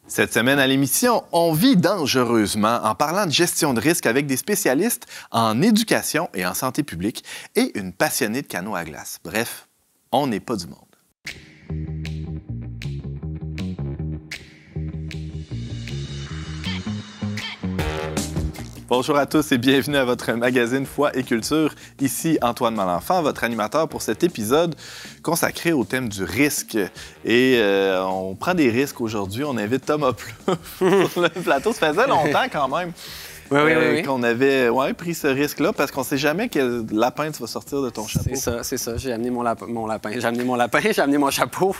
Cette semaine à l'émission, on vit dangereusement en parlant de gestion de risque avec des spécialistes en éducation et en santé publique et une passionnée de canot à glace. Bref, on n'est pas du monde. Bonjour à tous et bienvenue à votre magazine Foi et Culture. Ici Antoine Malenfant, votre animateur pour cet épisode consacré au thème du risque. Et on prend des risques aujourd'hui. On invite Thomas Plouffe sur le plateau. Ça faisait longtemps quand même qu'on avait pris ce risque-là parce qu'on ne sait jamais quel lapin tu vas sortir de ton chapeau. C'est ça. J'ai amené mon lapin. J'ai amené mon chapeau.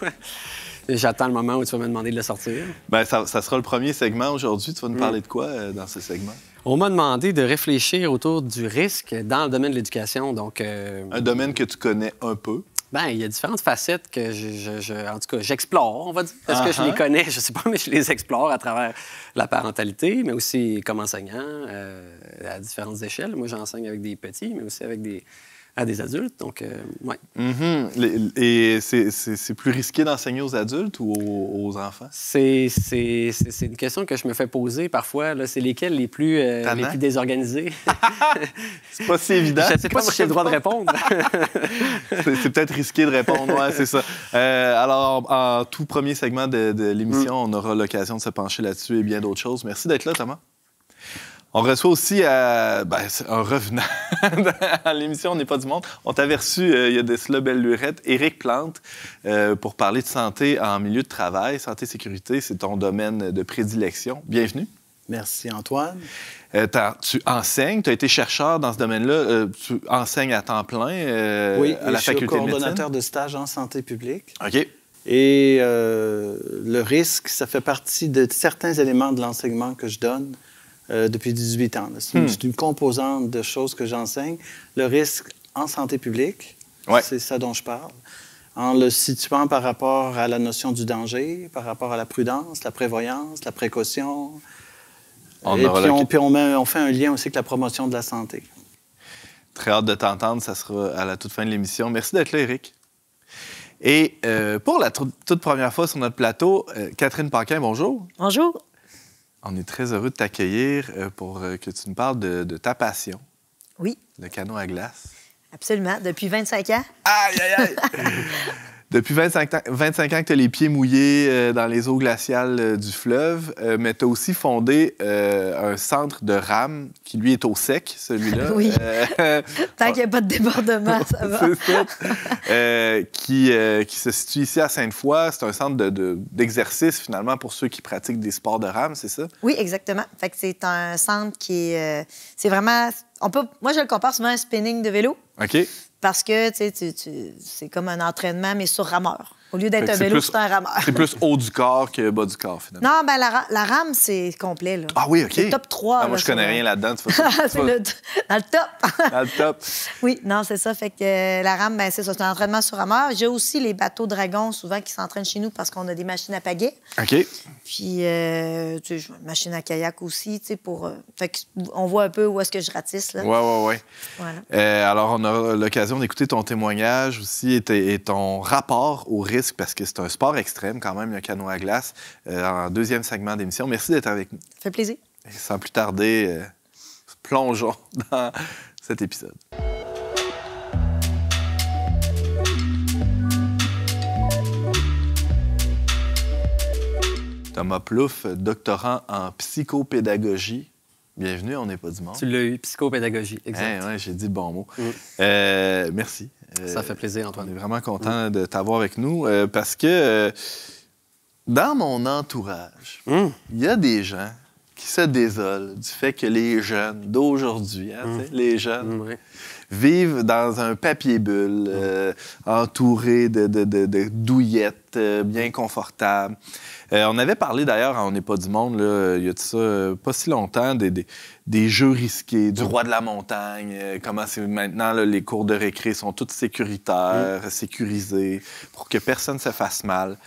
J'attends le moment où tu vas me demander de le sortir. Bien, ça sera le premier segment aujourd'hui. Tu vas nous parler de quoi dans ce segment? On m'a demandé de réfléchir autour du risque dans le domaine de l'éducation. Donc, un domaine que tu connais un peu? Bien, il y a différentes facettes que en tout cas, j'explore, on va dire. Parce que je les connais, je sais pas, mais je les explore à travers la parentalité, mais aussi comme enseignant à différentes échelles. Moi, j'enseigne avec des petits, mais aussi avec des adultes, donc, oui. Et c'est plus risqué d'enseigner aux adultes ou aux enfants? C'est une question que je me fais poser parfois. Là. C'est lesquels les plus désorganisés? C'est pas si évident. Je ne sais pas si j'ai le droit de répondre. C'est peut-être risqué de répondre, oui, c'est ça. Alors, en tout premier segment de l'émission, on aura l'occasion de se pencher là-dessus et bien d'autres choses. Merci d'être là, Thomas. On reçoit aussi un revenant à l'émission On n'est pas du monde. On t'avait reçu, il y a de cela belle lurette, Éric Plante, pour parler de santé en milieu de travail. Santé-sécurité, c'est ton domaine de prédilection. Bienvenue. Merci, Antoine. Tu enseignes, tu as été chercheur dans ce domaine-là. Tu enseignes à temps plein à la faculté de médecine. Je suis coordonnateur de stage en santé publique. OK. Et le risque, ça fait partie de certains éléments de l'enseignement que je donne. Depuis 18 ans. C'est une composante de choses que j'enseigne. Le risque en santé publique, c'est ça dont je parle, en le situant par rapport à la notion du danger, par rapport à la prudence, la prévoyance, la précaution. On fait un lien aussi avec la promotion de la santé. Très hâte de t'entendre. Ça sera à la toute fin de l'émission. Merci d'être là, Éric. Et pour la toute première fois sur notre plateau, Catherine Paquin, bonjour. Bonjour. On est très heureux de t'accueillir pour que tu nous parles de ta passion. Oui. Le canot à glace. Absolument. Depuis 25 ans. Aïe, aïe, aïe! Depuis 25 ans que tu as les pieds mouillés dans les eaux glaciales du fleuve, mais tu as aussi fondé un centre de rame qui, lui, est au sec, celui-là. Oui. Tant qu'il n'y a pas de débordement, ça va. C'est ça. Qui se situe ici à Sainte-Foy. C'est un centre d'exercice, finalement, pour ceux qui pratiquent des sports de rame, c'est ça? Oui, exactement. Fait que c'est un centre qui est... c'est vraiment... Moi, je le compare souvent à un spinning de vélo. OK. Parce que, c'est comme un entraînement, mais sur rameur. Au lieu d'être un vélo, c'est un rameur. C'est plus haut du corps que bas du corps, finalement. Non, bien, la rame, c'est complet, là. Ah oui, OK. C'est top 3. Moi, je connais rien là-dedans. C'est dans le top. Dans le top. Oui, non, c'est ça. Fait que la rame, c'est ça. C'est un entraînement sur rameur. J'ai aussi les bateaux dragons, souvent, qui s'entraînent chez nous parce qu'on a des machines à pagaie. OK. Puis, machine à kayak aussi, pour... fait qu'on voit un peu où est-ce que je ratisse, là. Oui. Voilà. Alors, on aura l'occasion d'écouter ton témoignage aussi et ton rapport au risque, parce que c'est un sport extrême, quand même, le canot à glace, en deuxième segment d'émission. Merci d'être avec nous. Ça fait plaisir. Et sans plus tarder, plongeons dans cet épisode. Thomas Plouffe, doctorant en psychopédagogie. Bienvenue, on n'est pas du monde. Tu l'as eu, psychopédagogie, exact. Oui, j'ai dit le bon mot. Merci. Ça fait plaisir, Antoine. On est vraiment content de t'avoir avec nous parce que dans mon entourage, il y a des gens qui se désolent du fait que les jeunes d'aujourd'hui, les jeunes, vivent dans un papier bulle, entourés de douillettes bien confortables. On avait parlé d'ailleurs, On n'est pas du monde, là, il y a de ça pas si longtemps, des jeux risqués, du roi de la montagne, comment c'est maintenant, là, les cours de récré sont tous sécuritaires, sécurisés, pour que personne ne se fasse mal.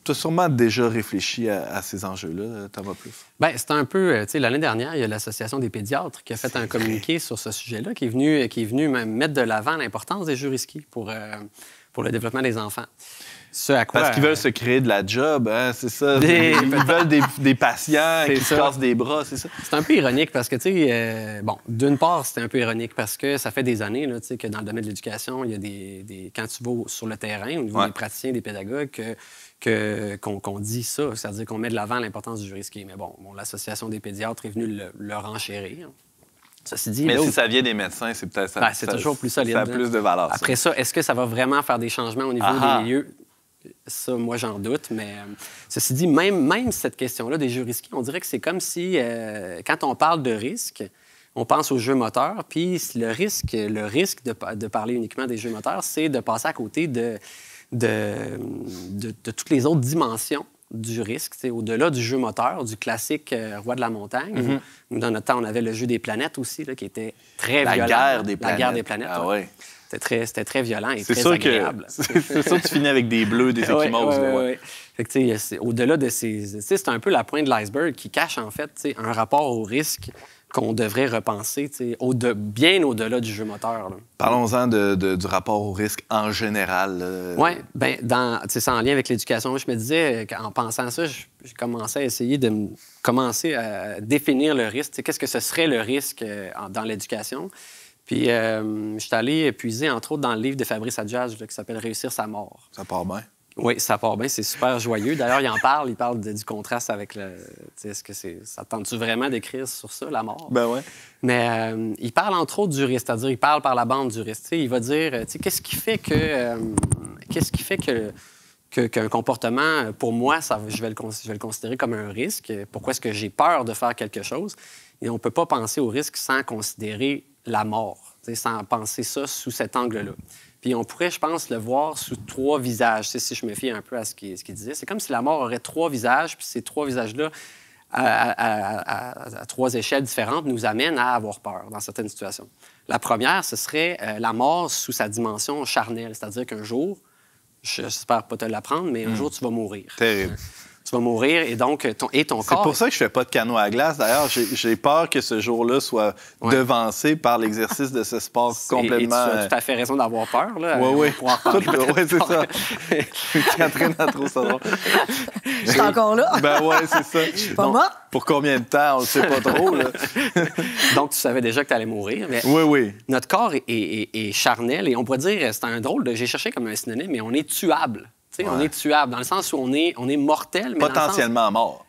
Tu as sûrement déjà réfléchi à ces enjeux-là, Thomas Plouffe. Bien, c'est un peu... Tu sais, l'année dernière, il y a l'Association des pédiatres qui a fait un communiqué sur ce sujet-là, qui est venu même mettre de l'avant l'importance des jeux risqués pour pour le développement des enfants. Ce à quoi, Parce qu'ils veulent se créer de la job, hein, c'est ça. Ils veulent des patients qui se cassent des bras, c'est ça. C'est un peu ironique parce que, tu sais, bon, d'une part, c'est un peu ironique parce que ça fait des années, là, tu sais, que dans le domaine de l'éducation, il y a quand tu vas sur le terrain, au niveau des praticiens, des pédagogues, qu'on dit ça, c'est-à-dire qu'on met de l'avant l'importance du jeu risqué. Mais bon, l'Association des pédiatres est venue le renchérir. Ceci dit, mais si ça vient des médecins, c'est peut-être ça. C'est toujours plus solide. Ça a plus de valeur. Après ça, est-ce que ça va vraiment faire des changements au niveau des milieux? Ça, moi, j'en doute, mais ceci dit, même cette question-là des jeux risqués, on dirait que c'est comme si, quand on parle de risque, on pense aux jeux moteurs, puis le risque de parler uniquement des jeux moteurs, c'est de passer à côté de toutes les autres dimensions du risque, au-delà du jeu moteur, du classique Roi de la montagne. Nous, dans notre temps, on avait le jeu des planètes aussi, là, qui était très violent. La guerre des planètes. Ah, ouais. C'était très violent et très agréable. C'est sûr que tu finis avec des bleus, des échymoses. Oui. Au-delà de c'est un peu la pointe de l'iceberg qui cache, en fait, un rapport au risque qu'on devrait repenser bien au-delà du jeu moteur. Là. Parlons-en du rapport au risque en général. Oui, bien, c'est en lien avec l'éducation. Je me disais, en pensant à ça, j'ai commencé à essayer de commencer à définir le risque. Qu'est-ce que ce serait le risque dans l'éducation? Puis, je suis allé puiser, entre autres, dans le livre de Fabrice Adjadj qui s'appelle « Réussir sa mort ». Ça part bien. Oui, ça part bien. C'est super joyeux. D'ailleurs, il parle du contraste avec le... Est-ce que ça tente-tu vraiment d'écrire sur ça, la mort? Ben oui. Mais il parle, entre autres, du risque. C'est-à-dire, il parle par la bande du risque. Il va dire, qu'est-ce qui fait qu'un comportement, pour moi, je vais le considérer comme un risque. Pourquoi est-ce que j'ai peur de faire quelque chose? Et on ne peut pas penser au risque sans considérer la mort, sans penser ça sous cet angle-là. Puis on pourrait, je pense, le voir sous 3 visages, si je me fie un peu à ce qu'il disait. C'est comme si la mort aurait 3 visages, puis ces 3 visages-là, à 3 échelles différentes, nous amènent à avoir peur dans certaines situations. La première, ce serait la mort sous sa dimension charnelle, c'est-à-dire qu'un jour, j'espère pas te l'apprendre, mais un jour, tu vas mourir. Terrible. Tu vas mourir et donc ton corps... C'est pour ça que je fais pas de canot à glace. D'ailleurs, j'ai peur que ce jour-là soit devancé par l'exercice de ce sport complètement... Et tu as tout à fait raison d'avoir peur, là. Oui. Oui, c'est ça. Catherine a trop ça. Je suis encore là. Ben oui, c'est ça. Je suis pas morte. Pour combien de temps? On le sait pas trop, là. Donc, tu savais déjà que tu allais mourir. Mais oui. Notre corps est charnel et on pourrait dire, c'est un drôle j'ai cherché comme un synonyme, mais on est tuable. On est tuable, dans le sens où on est mortel. Mais potentiellement mort.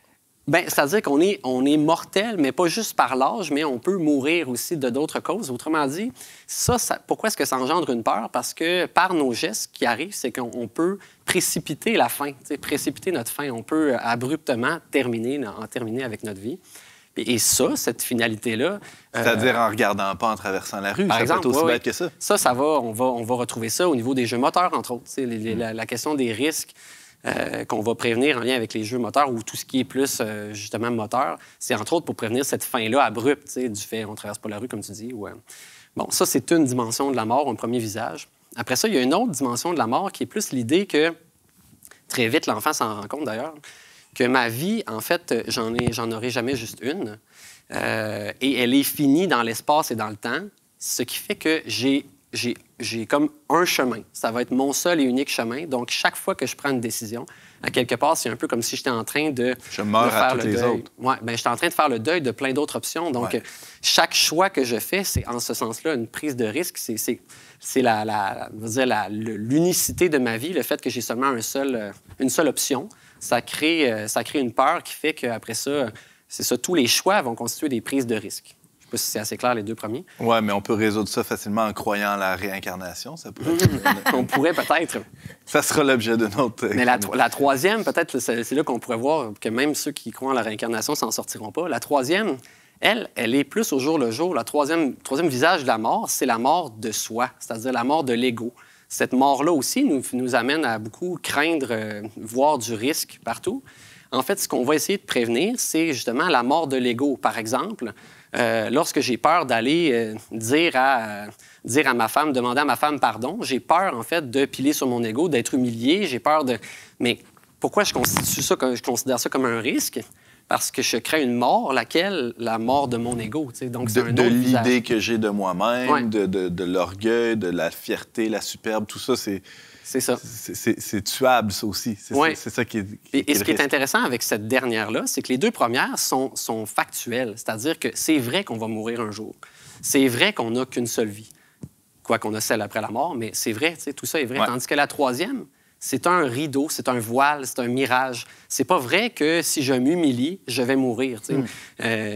Bien, c'est-à-dire qu'on est mortel, mais pas juste par l'âge, mais on peut mourir aussi de d'autres causes. Autrement dit, ça pourquoi est-ce que ça engendre une peur? Parce que par nos gestes, ce qui arrive, c'est qu'on peut précipiter la fin, précipiter notre fin. On peut abruptement terminer avec notre vie. Et ça, cette finalité-là... C'est-à-dire en regardant pas, en traversant la rue, par exemple, peut être aussi bête que ça. Ça va, on va retrouver ça au niveau des jeux moteurs, entre autres. La question des risques qu'on va prévenir en lien avec les jeux moteurs ou tout ce qui est plus, justement, moteur, c'est entre autres pour prévenir cette fin-là abrupte, du fait on traverse pas la rue, comme tu dis. Bon, ça, c'est une dimension de la mort, un premier visage. Après ça, il y a une autre dimension de la mort qui est plus l'idée que, très vite, l'enfant s'en rend compte d'ailleurs, que ma vie, en fait, j'en aurai jamais juste une. Et elle est finie dans l'espace et dans le temps, ce qui fait que j'ai comme un chemin. Ça va être mon seul et unique chemin. Donc, chaque fois que je prends une décision, à quelque part, c'est un peu comme si j'étais en train de faire le deuil. Oui, bien, j'étais en train de faire le deuil de plein d'autres options. Donc, chaque choix que je fais, c'est en ce sens-là une prise de risque. C'est l'unicité de ma vie, le fait que j'ai seulement une seule option. Ça crée une peur qui fait qu'après ça, c'est ça, tous les choix vont constituer des prises de risque. Je ne sais pas si c'est assez clair, les 2 premiers. Oui, mais on peut résoudre ça facilement en croyant à la réincarnation. Ça pourrait on pourrait peut-être. Ça sera l'objet de notre... Mais la troisième, peut-être, c'est là qu'on pourrait voir que même ceux qui croient en la réincarnation s'en sortiront pas. La troisième, elle est plus au jour le jour. La troisième visage de la mort, c'est la mort de soi, c'est-à-dire la mort de l'ego. Cette mort-là aussi nous amène à beaucoup craindre, voir du risque partout. En fait, ce qu'on va essayer de prévenir, c'est justement la mort de l'ego. Par exemple, lorsque j'ai peur d'aller dire à ma femme, demander à ma femme pardon, j'ai peur, en fait, de piler sur mon ego, d'être humilié, j'ai peur de... Mais pourquoi je considère ça comme un risque? Parce que je crée une mort, la mort de mon ego. Donc, c'est de l'idée que j'ai de moi-même, de l'orgueil, de la fierté, la superbe, tout ça, c'est C'est ça. C'est tuable, ça aussi. C'est ça qui est... Et ce qui est intéressant avec cette dernière-là, c'est que les deux premières sont factuelles. C'est-à-dire que c'est vrai qu'on va mourir un jour. C'est vrai qu'on n'a qu'une seule vie. Quoi qu'on a celle après la mort, mais c'est vrai, tout ça est vrai. Ouais. Tandis que la troisième, c'est un rideau, c'est un voile, c'est un mirage. C'est pas vrai que si je m'humilie, je vais mourir.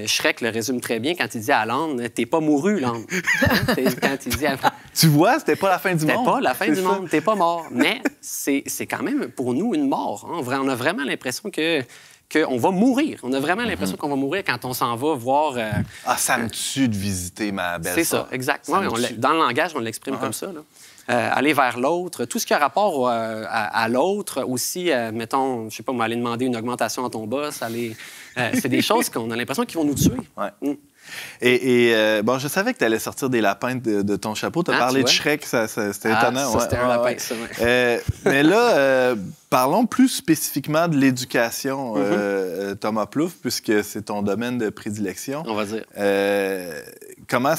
Shrek le résume très bien quand il dit à l'âne, « T'es pas mouru, l'âne. » Quand il dit à... Tu vois, c'était pas la fin du monde. C'était pas la fin du monde, t'es pas mort. Mais c'est quand même, pour nous, une mort. Hein. On a vraiment l'impression qu'on va mourir. On a vraiment l'impression qu'on va mourir quand on s'en va voir... ça me tue de visiter ma belle-sœur. C'est ça, exact. Ouais, dans le langage, on l'exprime comme ça. Là. Aller vers l'autre, tout ce qui a rapport à l'autre, aussi, mettons, je sais pas, aller demander une augmentation à ton boss, c'est des choses qu'on a l'impression qu'ils vont nous tuer. Ouais. Et bon, je savais que tu allais sortir des lapins de ton chapeau. Tu as parlé de Shrek, c'était étonnant. Ça, c'était un lapin, ça, mais là, parlons plus spécifiquement de l'éducation, Thomas Plouffe, puisque c'est ton domaine de prédilection. On va dire. Comment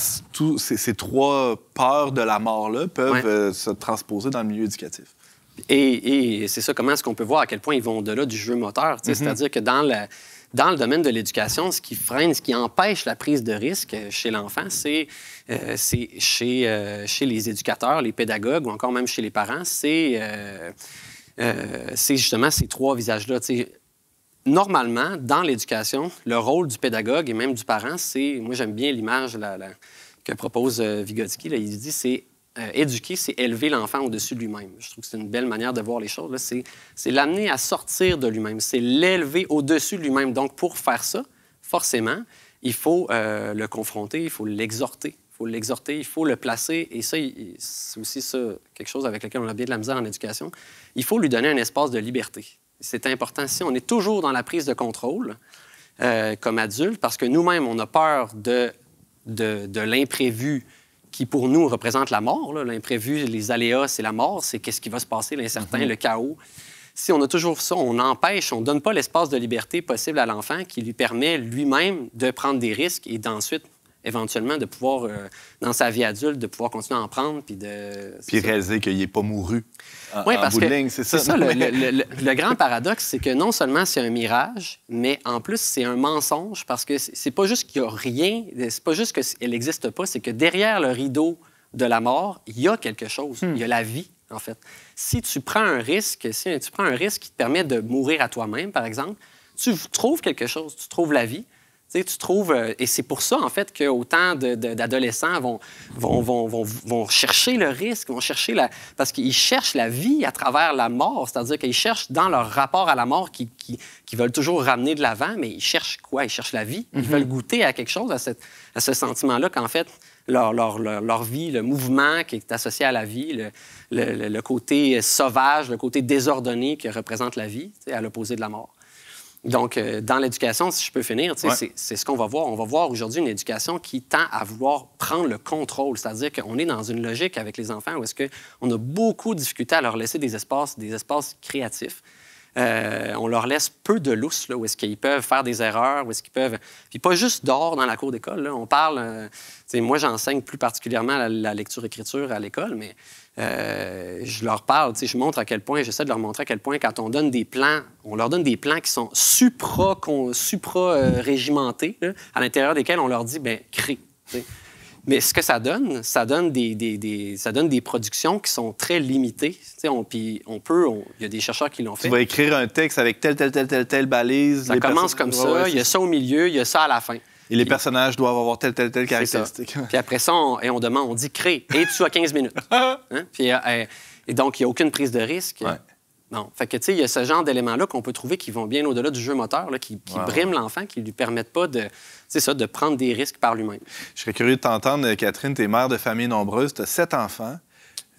ces trois peurs de la mort-là peuvent se transposer dans le milieu éducatif? Et c'est ça, comment est-ce qu'on peut voir à quel point ils vont au-delà du jeu moteur? C'est-à-dire que dans le domaine de l'éducation, ce qui freine, ce qui empêche la prise de risque chez l'enfant, c'est chez les éducateurs, les pédagogues ou encore même chez les parents, c'est justement ces trois visages-là. Normalement, dans l'éducation, le rôle du pédagogue et même du parent, c'est... Moi, j'aime bien l'image que propose Vygotsky. Là, il dit c'est éduquer, c'est élever l'enfant au-dessus de lui-même. Je trouve que c'est une belle manière de voir les choses. C'est l'amener à sortir de lui-même. C'est l'élever au-dessus de lui-même. Donc, pour faire ça, forcément, il faut le confronter, il faut l'exhorter. Il faut le placer. Et ça, c'est aussi ça, quelque chose avec lequel on a bien de la misère en éducation. Il faut lui donner un espace de liberté. C'est important. Si on est toujours dans la prise de contrôle comme adulte, parce que nous-mêmes, on a peur de l'imprévu qui, pour nous, représente la mort. L'imprévu, les aléas, c'est la mort, c'est qu'est-ce qui va se passer, l'incertain, le chaos. Si on a toujours ça, on empêche, on ne donne pas l'espace de liberté possible à l'enfant qui lui permet lui-même de prendre des risques et d'ensuite, éventuellement, de pouvoir, dans sa vie adulte, de pouvoir continuer à en prendre. Puis réaliser qu'il n'est pas mouru. Oui, parce que c'est ça. Le grand paradoxe, c'est que non seulement c'est un mirage, mais en plus, c'est un mensonge parce que c'est pas juste qu'il n'y a rien, c'est pas juste qu'elle n'existe pas, c'est que derrière le rideau de la mort, il y a quelque chose. Il y a la vie, en fait. Si tu prends un risque, qui te permet de mourir à toi-même, par exemple, tu trouves quelque chose, tu trouves la vie. Tu trouves... et c'est pour ça, en fait, qu'autant d'adolescents vont chercher le risque, parce qu'ils cherchent la vie à travers la mort. C'est-à-dire qu'ils cherchent, dans leur rapport à la mort, qui veulent toujours ramener de l'avant, mais ils cherchent quoi? Ils cherchent la vie. Ils veulent goûter à quelque chose, à ce sentiment-là, qu'en fait, leur vie, le mouvement qui est associé à la vie, le côté sauvage, le côté désordonné que représente la vie, à l'opposé de la mort. Donc, dans l'éducation, si je peux finir, c'est ce qu'on va voir. On va voir aujourd'hui une éducation qui tend à vouloir prendre le contrôle. C'est-à-dire qu'on est dans une logique avec les enfants où est-ce qu'on a beaucoup de difficulté à leur laisser des espaces créatifs. On leur laisse peu de lousse, là, où est-ce qu'ils peuvent faire des erreurs, où est-ce qu'ils peuvent... Puis pas juste dehors dans la cour d'école. Là. On parle... moi, j'enseigne plus particulièrement la lecture-écriture à l'école, mais je leur parle, je montre à quel point, j'essaie de leur montrer à quel point, quand on donne des plans, on leur donne des plans qui sont supra-régimentés, à l'intérieur desquels on leur dit, bien, crée. Mais ce que ça donne des productions qui sont très limitées. Il y a des chercheurs qui l'ont fait. Tu vas écrire un texte avec telle balise. Ça commence comme ça, il y a ça au milieu, il y a ça à la fin. Et les personnages doivent avoir telle caractéristique. Puis après ça, on dit crée. Et tu as 15 minutes. Hein? Puis, et donc, il n'y a aucune prise de risque. Ouais. Non. Fait que, il y a ce genre d'éléments-là qu'on peut trouver qui vont bien au-delà du jeu moteur, là, qui briment l'enfant, qui ne lui permettent pas de prendre des risques par lui-même. Je serais curieux de t'entendre, Catherine. Tu es mère de famille nombreuse, tu as 7 enfants.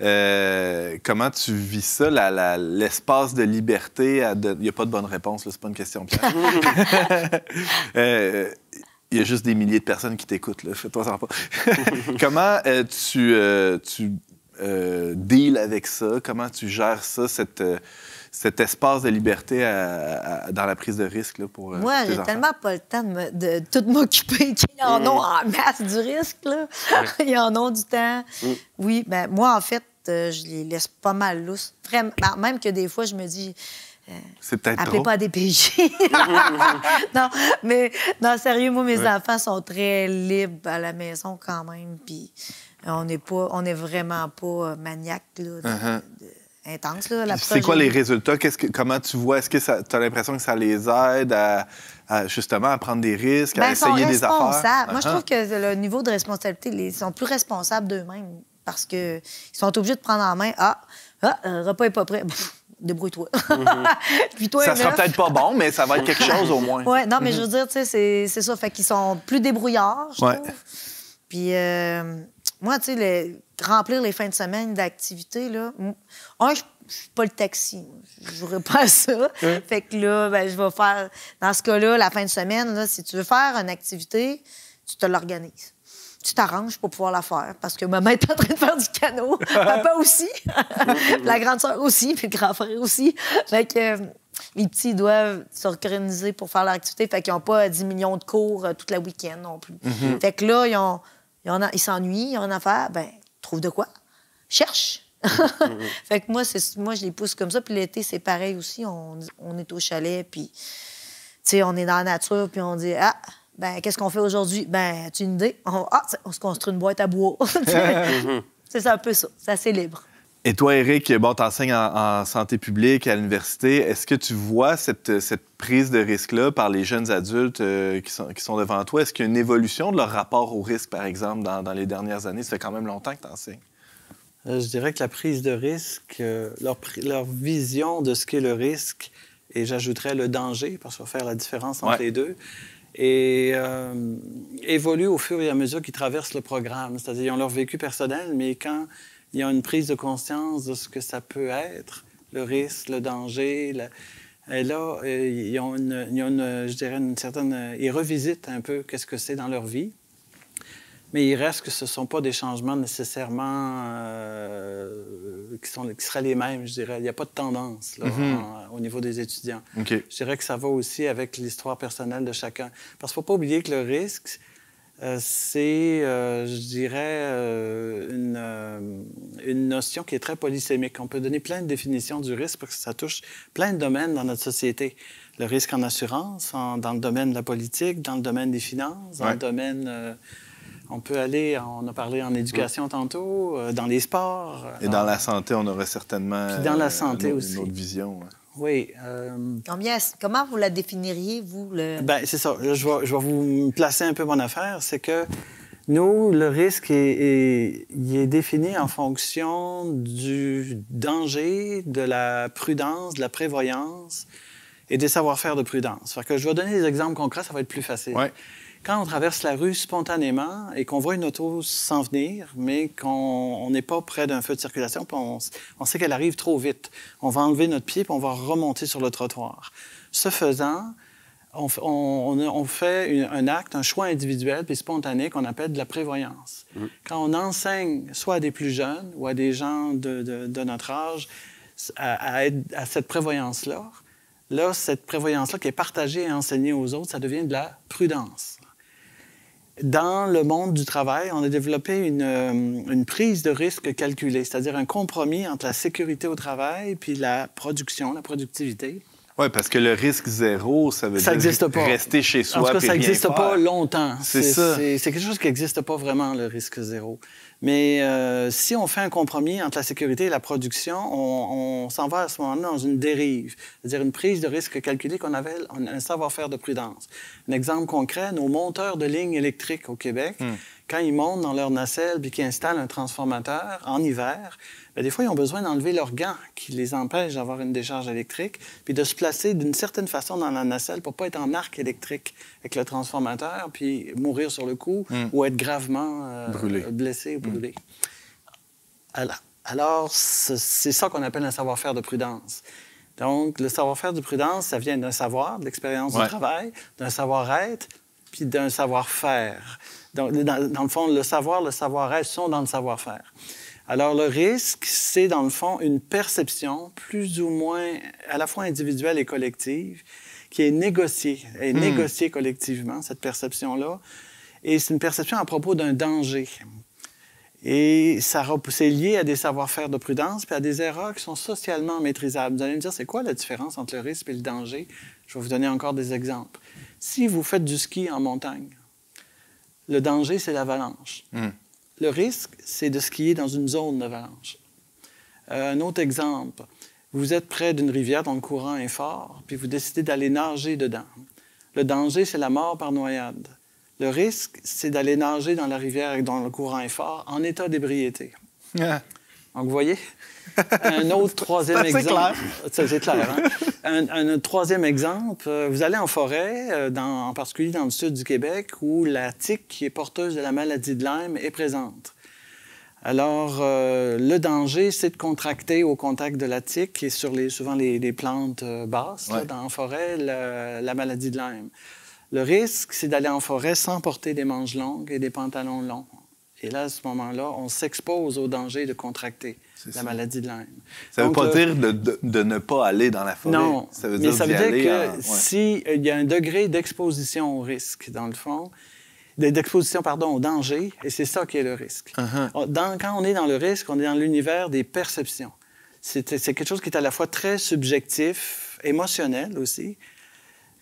Comment tu vis ça, l'espace de liberté? Il n'y a pas de bonne réponse, c'est pas une question piège. Il y a juste des milliers de personnes qui t'écoutent, là. Fais-toi ça pas. Comment tu deals avec ça? Comment tu gères ça, cet espace de liberté dans la prise de risque là, pour moi, j'ai tellement pas le temps de tout m'occuper qu'ils en ont en masse du risque. Là. Ils en ont du temps. Oui, bien, moi, en fait, je les laisse pas mal lousses. Vraiment, même que des fois, je me dis... c'est peut-être appelez trop. pas à DPJ. Non, mais non, sérieux, moi, mes enfants sont très libres à la maison quand même. Puis on est vraiment pas maniaque, là, intense. Là. C'est quoi les résultats? Comment tu vois? Est-ce que tu as l'impression que ça les aide justement à prendre des risques, à essayer des affaires? Moi, je trouve que le niveau de responsabilité, ils sont plus responsables d'eux-mêmes parce qu'ils sont obligés de prendre en main. Le repas n'est pas prêt. Débrouille-toi. Puis toi, ça sera peut-être pas bon, mais ça va être quelque chose au moins. Oui, non, mais je veux dire, tu sais, c'est ça. Fait qu'ils sont plus débrouillards, je trouve. Puis moi, tu sais, remplir les fins de semaine d'activités, là, je suis pas le taxi. Je jouerai pas à ça. Fait que là, ben, je vais faire... Dans ce cas-là, la fin de semaine, là, si tu veux faire une activité, tu te l'organises. Tu t'arranges pour pouvoir la faire. Parce que maman est en train de faire du canot. Papa aussi. La grande sœur aussi. Puis le grand frère aussi. Fait que les petits doivent s'organiser pour faire leur activité. Fait qu'ils n'ont pas 10 millions de cours toute la week-end non plus. Fait que là, ils s'ennuient, ils ont une affaire. Ben, trouve de quoi. Cherche. Fait que moi, je les pousse comme ça. Puis l'été, c'est pareil aussi. On est au chalet. Puis, tu sais, on est dans la nature. Puis on dit, ben, qu'est-ce qu'on fait aujourd'hui? Ben, as-tu une idée? On se construit une boîte à bois. C'est un peu ça. C'est assez libre. Et toi, Éric, bon, tu enseignes en santé publique à l'université. Est-ce que tu vois cette prise de risque-là par les jeunes adultes qui sont devant toi? Est-ce qu'il y a une évolution de leur rapport au risque, par exemple, dans les dernières années? Ça fait quand même longtemps que tu enseignes. Je dirais que la prise de risque, leur vision de ce qu'est le risque, et j'ajouterais le danger, parce qu'il faut faire la différence entre les deux, et évoluent au fur et à mesure qu'ils traversent le programme. C'est-à-dire qu'ils ont leur vécu personnel, mais quand il y a une prise de conscience de ce que ça peut être, le risque, le danger, et là, ils ont je dirais, une certaine... Ils revisitent un peu qu'est-ce que c'est dans leur vie. Mais il reste que ce ne sont pas des changements nécessairement qui seraient les mêmes, je dirais. Il n'y a pas de tendance là, au niveau des étudiants. Okay. Je dirais que ça va aussi avec l'histoire personnelle de chacun. Parce qu'il ne faut pas oublier que le risque, c'est, je dirais, une notion qui est très polysémique. On peut donner plein de définitions du risque parce que ça touche plein de domaines dans notre société. Le risque en assurance, dans le domaine de la politique, dans le domaine des finances, dans le domaine... On peut aller, on a parlé en éducation tantôt, dans les sports. Et dans la santé, on aurait certainement puis dans la santé aussi. Une autre vision. Oui. Comment vous la définiriez, vous? Bien, c'est ça. Je vais vous placer un peu mon affaire. C'est que nous, le risque, il est défini en fonction du danger, de la prudence, de la prévoyance et des savoir-faire de prudence. Fait que je vais donner des exemples concrets, ça va être plus facile. Ouais. Quand on traverse la rue spontanément et qu'on voit une auto s'en venir, mais qu'on n'est pas près d'un feu de circulation, puis on sait qu'elle arrive trop vite, on va enlever notre pied puis on va remonter sur le trottoir. Ce faisant, on fait un acte, un choix individuel puis spontané qu'on appelle de la prévoyance. Quand on enseigne soit à des plus jeunes ou à des gens de notre âge à cette prévoyance-là, cette prévoyance-là qui est partagée et enseignée aux autres, ça devient de la prudence. Dans le monde du travail, on a développé une prise de risque calculée, c'est-à-dire un compromis entre la sécurité au travail puis la production, la productivité. Oui, parce que le risque zéro, ça veut dire pas. Rester chez soi. En tout cas, ça n'existe pas longtemps. C'est ça. C'est quelque chose qui n'existe pas vraiment, le risque zéro. Mais si on fait un compromis entre la sécurité et la production, on s'en va à ce moment-là dans une dérive, c'est-à-dire une prise de risque calculée qu'on appelle un savoir-faire de prudence. Un exemple concret, nos monteurs de lignes électriques au Québec, quand ils montent dans leur nacelle puis qu'ils installent un transformateur en hiver, bien, des fois, ils ont besoin d'enlever leurs gants qui les empêchent d'avoir une décharge électrique puis de se placer d'une certaine façon dans la nacelle pour ne pas être en arc électrique avec le transformateur puis mourir sur le coup ou être gravement blessé ou brûlé. Alors, c'est ça qu'on appelle un savoir-faire de prudence. Donc, le savoir-faire de prudence, ça vient d'un savoir, de l'expérience du travail, d'un savoir-être puis d'un savoir-faire. Donc, dans le fond, le savoir, le savoir-être sont dans le savoir-faire. Alors, le risque, c'est dans le fond une perception plus ou moins à la fois individuelle et collective qui est négociée, négociée collectivement, cette perception-là. Et c'est une perception à propos d'un danger. Et c'est lié à des savoir-faire de prudence puis à des erreurs qui sont socialement maîtrisables. Vous allez me dire, c'est quoi la différence entre le risque et le danger? Je vais vous donner encore des exemples. Si vous faites du ski en montagne, le danger, c'est l'avalanche. Le risque, c'est de skier dans une zone d'avalanche. Un autre exemple, vous êtes près d'une rivière dont le courant est fort, puis vous décidez d'aller nager dedans. Le danger, c'est la mort par noyade. Le risque, c'est d'aller nager dans la rivière dont le courant est fort en état d'ébriété. Donc, vous voyez? Un autre troisième exemple. C'est clair. Hein? Un troisième exemple, vous allez en forêt, en particulier dans le sud du Québec, où la tique qui est porteuse de la maladie de Lyme est présente. Alors, le danger, c'est de contracter au contact de la tique et sur souvent les plantes basses, là, dans la forêt, la maladie de Lyme. Le risque, c'est d'aller en forêt sans porter des manches longues et des pantalons longs. Et là, à ce moment-là, on s'expose au danger de contracter la maladie de Lyme. Ça ne veut pas dire de ne pas aller dans la forêt. Non, ça veut dire que s'il y a un degré d'exposition au risque, dans le fond, d'exposition, au danger, et c'est ça qui est le risque. Quand on est dans le risque, on est dans l'univers des perceptions. C'est quelque chose qui est à la fois très subjectif, émotionnel aussi,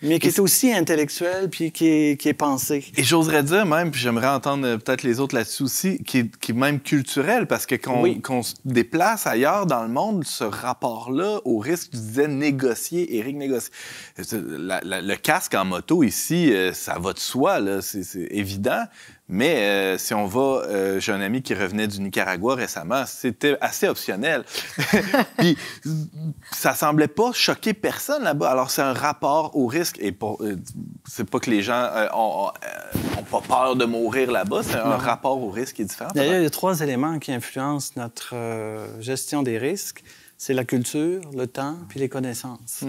mais qui est aussi intellectuel puis qui est pensé. Et j'oserais dire même, puis j'aimerais entendre peut-être les autres là-dessus aussi, qui est même culturel, parce que qu'on se déplace ailleurs dans le monde, ce rapport-là au risque, tu disais négocier, Éric, négocier. Le casque en moto ici, ça va de soi, là, c'est évident. Mais si on va... j'ai un ami qui revenait du Nicaragua récemment, c'était assez optionnel. Puis ça semblait pas choquer personne là-bas. Alors c'est un rapport au risque. Et c'est pas que les gens ont pas peur de mourir là-bas, c'est un rapport au risque qui est différent. D'ailleurs, il y a 3 éléments qui influencent notre gestion des risques. C'est la culture, le temps, puis les connaissances.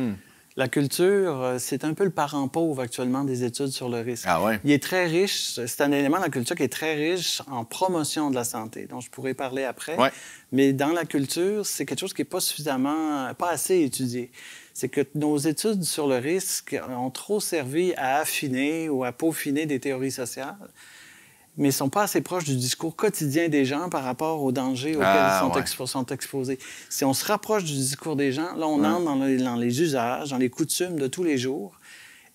La culture, c'est un peu le parent pauvre actuellement des études sur le risque. Ah ouais. Il est très riche, c'est un élément de la culture qui est très riche en promotion de la santé, dont je pourrais parler après. Ouais. Mais dans la culture, c'est quelque chose qui n'est pas assez étudié. C'est que nos études sur le risque ont trop servi à affiner ou à peaufiner des théories sociales, mais ne sont pas assez proches du discours quotidien des gens par rapport aux dangers auxquels ils sont exposés. Si on se rapproche du discours des gens, là, on entre dans les usages, dans les coutumes de tous les jours.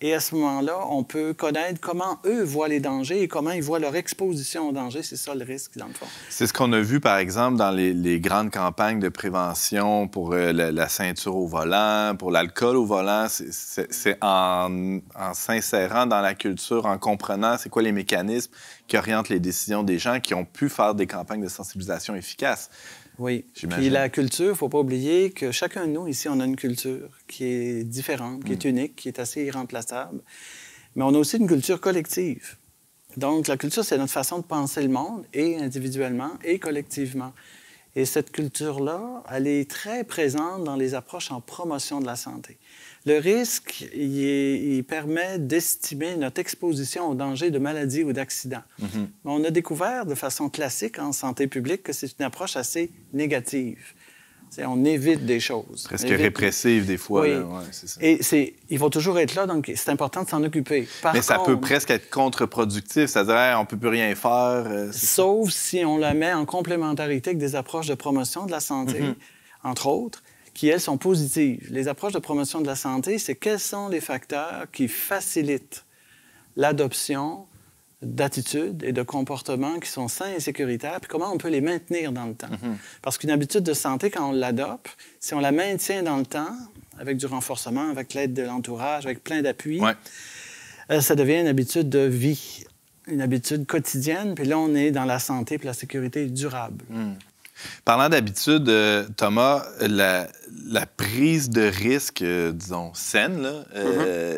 Et à ce moment-là, on peut connaître comment eux voient les dangers et comment ils voient leur exposition aux dangers. C'est ça le risque, dans le fond. C'est ce qu'on a vu, par exemple, dans les grandes campagnes de prévention pour la ceinture au volant, pour l'alcool au volant. C'est en s'insérant dans la culture, en comprenant c'est quoi les mécanismes qui orientent les décisions des gens qui ont pu faire des campagnes de sensibilisation efficaces. Oui. Puis la culture, il ne faut pas oublier que chacun de nous, ici, on a une culture qui est différente, qui est unique, qui est assez irremplaçable. Mais on a aussi une culture collective. Donc, la culture, c'est notre façon de penser le monde, et individuellement et collectivement. Et cette culture-là, elle est très présente dans les approches en promotion de la santé. Le risque, il permet d'estimer notre exposition au danger de maladie ou d'accident. On a découvert de façon classique en santé publique que c'est une approche assez négative. On évite des choses. Presque répressive, des fois. Oui. Là. Ouais, c'est ça. Et il faut toujours être là, donc c'est important de s'en occuper. Mais ça peut presque être contre-productif, c'est-à-dire on ne peut plus rien faire. Sauf si on la met en complémentarité avec des approches de promotion de la santé, entre autres, qui, elles, sont positives. Les approches de promotion de la santé, c'est quels sont les facteurs qui facilitent l'adoption d'attitudes et de comportements qui sont sains et sécuritaires, puis comment on peut les maintenir dans le temps. Parce qu'une habitude de santé, quand on l'adopte, si on la maintient dans le temps, avec du renforcement, avec l'aide de l'entourage, avec plein d'appuis, ça devient une habitude de vie, une habitude quotidienne, puis là, on est dans la santé puis la sécurité durable. Parlant d'habitude, Thomas, la prise de risque, disons, saine,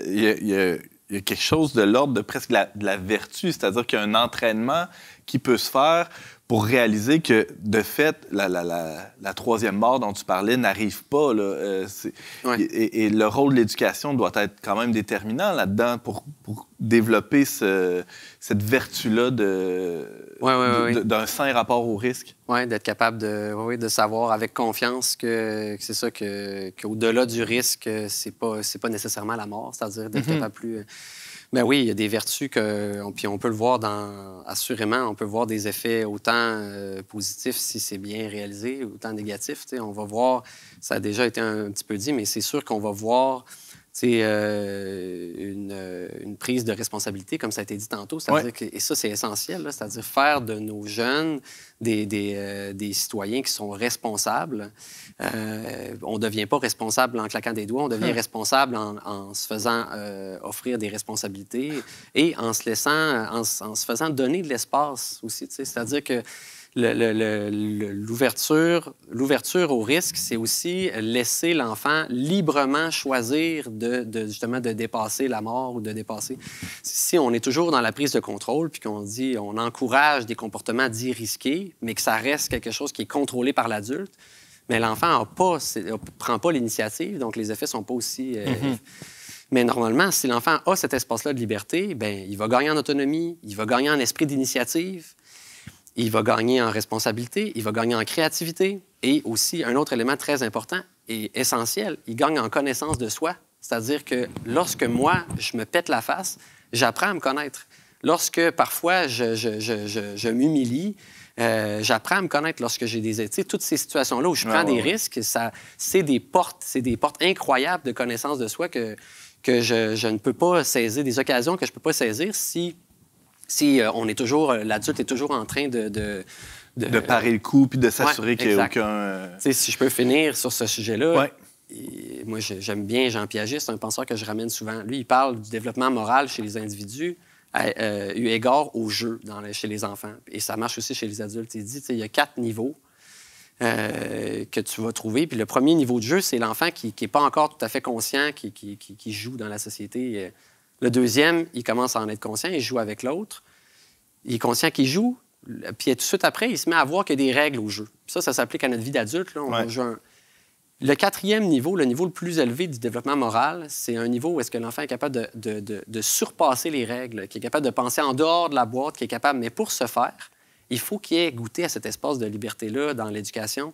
il y a quelque chose de l'ordre de presque de la vertu, c'est-à-dire qu'il y a un entraînement qui peut se faire pour réaliser que, de fait, la troisième mort dont tu parlais n'arrive pas. Là, et le rôle de l'éducation doit être quand même déterminant là-dedans pour développer cette vertu-là d'un sain rapport au risque. Oui, d'être capable de savoir avec confiance que c'est ça, qu'au-delà du risque, c'est pas nécessairement la mort, c'est-à-dire d'être capable plus... Ben oui, il y a des vertus puis on peut le voir assurément, on peut voir des effets autant positifs si c'est bien réalisé, autant négatifs. On va voir, ça a déjà été un petit peu dit, mais c'est sûr qu'on va voir une prise de responsabilité, comme ça a été dit tantôt. C'est-à-dire et ça, c'est essentiel, là, c'est-à-dire faire de nos jeunes des citoyens qui sont responsables. On ne devient pas responsable en claquant des doigts, on devient responsable en se faisant offrir des responsabilités et en se faisant donner de l'espace aussi. C'est-à-dire que l'ouverture au risque, c'est aussi laisser l'enfant librement choisir justement de dépasser la mort ou de dépasser. Si on est toujours dans la prise de contrôle puis qu'on dit on encourage des comportements dits risqués, mais que ça reste quelque chose qui est contrôlé par l'adulte, mais l'enfant prend pas l'initiative, donc les effets sont pas aussi... Mais normalement, si l'enfant a cet espace-là de liberté, bien, il va gagner en autonomie, il va gagner en esprit d'initiative, il va gagner en responsabilité, il va gagner en créativité et aussi, un autre élément très important et essentiel, il gagne en connaissance de soi. C'est-à-dire que lorsque moi, je me pète la face, j'apprends à me connaître. Lorsque, parfois, je m'humilie, j'apprends à me connaître lorsque j'ai toutes ces situations-là où je prends des risques, c'est des portes incroyables de connaissance de soi que je ne peux pas saisir, des occasions que je ne peux pas saisir si on est toujours, l'adulte est toujours en train de parer le coup puis de s'assurer qu'il n'y a aucun... Si je peux finir sur ce sujet-là, ouais. Moi, j'aime bien Jean Piaget, c'est un penseur que je ramène souvent. Lui, il parle du développement moral chez les individus eu égard au jeu chez les enfants. Et ça marche aussi chez les adultes. Il dit, il y a 4 niveaux que tu vas trouver. Puis le premier niveau de jeu, c'est l'enfant qui n'est pas encore tout à fait conscient, qui joue dans la société. Le deuxième, il commence à en être conscient, il joue avec l'autre. Il est conscient qu'il joue, puis tout de suite après, il se met à voir qu'il y a des règles au jeu. Puis ça s'applique à notre vie d'adulte. Le 4e niveau, le niveau le plus élevé du développement moral, c'est un niveau où est-ce que l'enfant est capable de surpasser les règles, qui est capable de penser en dehors de la boîte, qui est capable... Mais pour ce faire, il faut qu'il ait goûté à cet espace de liberté-là dans l'éducation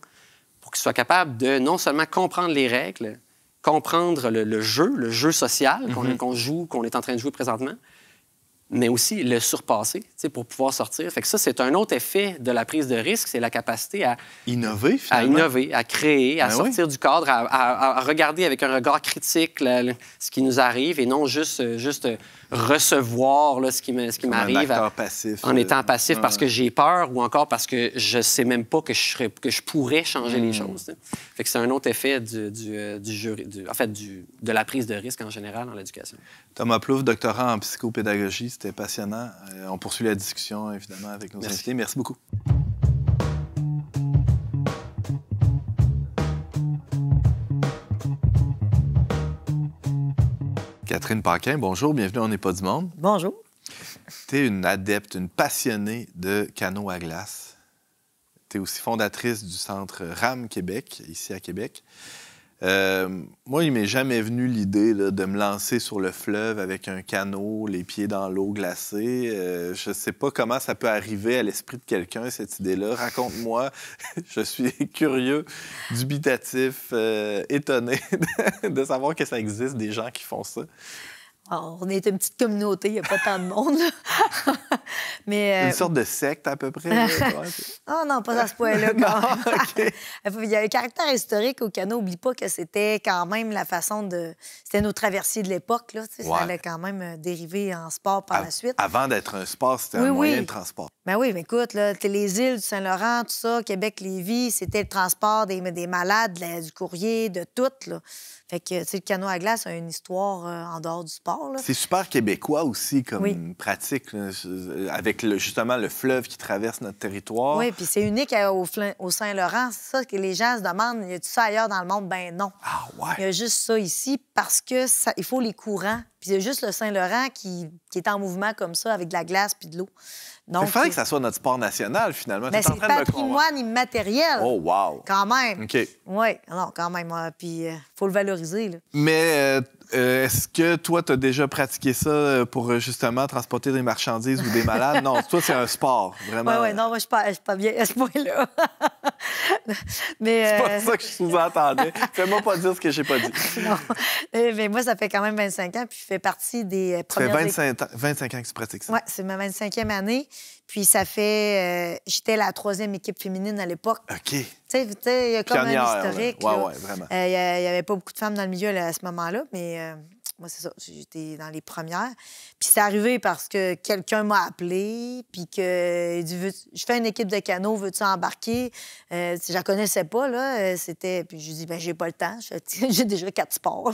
pour qu'il soit capable de non seulement comprendre les règles, comprendre le jeu social qu'on joue, qu'on est en train de jouer présentement, mais aussi le surpasser pour pouvoir sortir. Fait que ça, c'est un autre effet de la prise de risque, c'est la capacité à innover, finalement. À innover, à créer, à sortir du cadre, à regarder avec un regard critique ce qui nous arrive et non juste recevoir ce qui m'arrive en étant passif parce que j'ai peur ou encore parce que je sais même pas que je pourrais changer les choses. Fait que c'est un autre effet de la prise de risque en général dans l'éducation. Thomas Plouffe, doctorant en psychopédagogie, c'était passionnant. On poursuit la discussion, évidemment, avec nos invités. Merci beaucoup. Catherine Paquin, bonjour, bienvenue à On n'est pas du monde. Bonjour. Tu es une adepte, une passionnée de canot à glace. Tu es aussi fondatrice du Centre RAM Québec, ici à Québec. Moi, il m'est jamais venu l'idée de me lancer sur le fleuve avec un canot, les pieds dans l'eau glacée. Je ne sais pas comment ça peut arriver à l'esprit de quelqu'un, cette idée-là. Raconte-moi. Je suis curieux, dubitatif, étonné de savoir que ça existe des gens qui font ça. Alors, on est une petite communauté, il n'y a pas tant de monde. Mais, une sorte de secte, à peu près. Non, pas à ce point-là. Okay. Il y a un caractère historique au canot. N'oublie pas que c'était quand même la façon de... C'était nos traversiers de l'époque. Là, ça allait quand même dériver en sport par la suite. Avant d'être un sport, c'était un moyen de transport. Ben oui, mais écoute, là, les îles du Saint-Laurent, tout ça, Québec-Lévis, c'était le transport des malades, du courrier, de tout. Là. Fait que, le canot à glace a une histoire en dehors du sport. Là. C'est super québécois aussi comme pratique, là, avec justement le fleuve qui traverse notre territoire. Oui, puis c'est unique au Saint-Laurent. C'est ça que les gens se demandent, y a-tu ça ailleurs dans le monde? Ben non. Ah ouais? Il y a juste ça ici parce que il faut les courants Puis il y a juste le Saint-Laurent qui est en mouvement comme ça, avec de la glace puis de l'eau. Donc, il faudrait que ça soit notre sport national, finalement. Mais c'est patrimoine immatériel. Oh, wow! Quand même. OK. Oui, non, quand même. Puis il faut le valoriser. Là. Mais est-ce que toi, tu as déjà pratiqué ça pour justement transporter des marchandises ou des malades? Non, toi, c'est un sport, vraiment. Oui, non, moi, je suis pas bien à ce point-là. C'est pas ça que je sous-entendais. Fais-moi pas dire ce que j'ai pas dit. Non. Mais moi, ça fait quand même 25 ans, puis je fais partie des premières... Ça fait 25 ans que tu pratiques ça? Oui, c'est ma 25e année. Puis ça fait... j'étais la 3e équipe féminine à l'époque. OK. Tu sais, il y a comme Pionnière, un historique. Oui, là. ouais, vraiment. Il n'y avait pas beaucoup de femmes dans le milieu là, à ce moment-là, mais moi, c'est ça. J'étais dans les premières. Puis c'est arrivé parce que quelqu'un m'a appelé, puis que il dit, je fais une équipe de canot, veux-tu embarquer? Je la connaissais pas, là. Puis je lui dis, ben j'ai pas le temps. J'ai déjà 4 sports.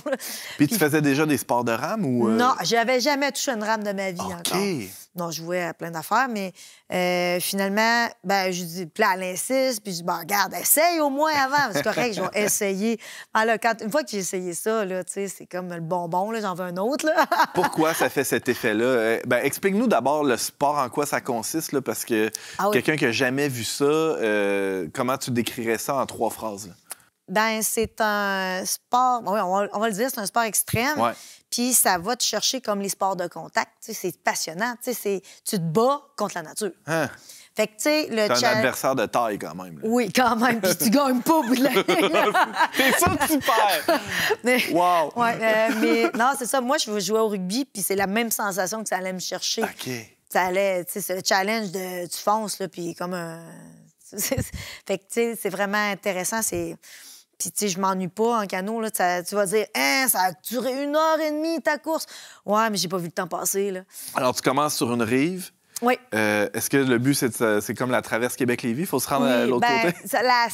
Puis tu faisais déjà des sports de rame ou... Non, j'avais jamais touché une rame de ma vie OK. encore. Non, je jouais à plein d'affaires, mais finalement, ben, je dis, puis là, elle insiste, puis je dis, ben, regarde, essaye au moins avant. C'est correct, je vais essayer. Alors, une fois que j'ai essayé ça, là, tu sais, c'est comme le bonbon, là, j'en veux un autre, là. Pourquoi ça fait cet effet-là? Ben, explique-nous d'abord le sport, en quoi ça consiste, là, parce que quelqu'un qui n'a jamais vu ça, comment tu décrirais ça en 3 phrases? Là? Ben, c'est un sport, oui, on va le dire, c'est un sport extrême. Ouais. Puis ça va te chercher comme les sports de contact. Tu sais, c'est passionnant. Tu sais, tu te bats contre la nature. Hein? Fait que, tu sais, le T'es un adversaire de taille, quand même. Là. Oui, quand même. Puis tu gagnes pas au bout de la ligne. T'es sûr que tu perds! Wow! Oui, mais non, c'est ça. Moi, je jouais au rugby, puis c'est la même sensation que ça allait me chercher. OK. Ça allait, tu sais, c'est le challenge de tu fonces, là, puis comme un... Fait que, tu sais, c'est vraiment intéressant. Puis, tu sais, je m'ennuie pas en canot. Là, tu vas dire, hein, ça a duré 1h30 ta course. Ouais, mais j'ai pas vu le temps passer. Là. Alors, tu commences sur une rive. Oui. Est-ce que le but, c'est comme la traverse Québec-Lévis? Il faut se rendre à l'autre côté? La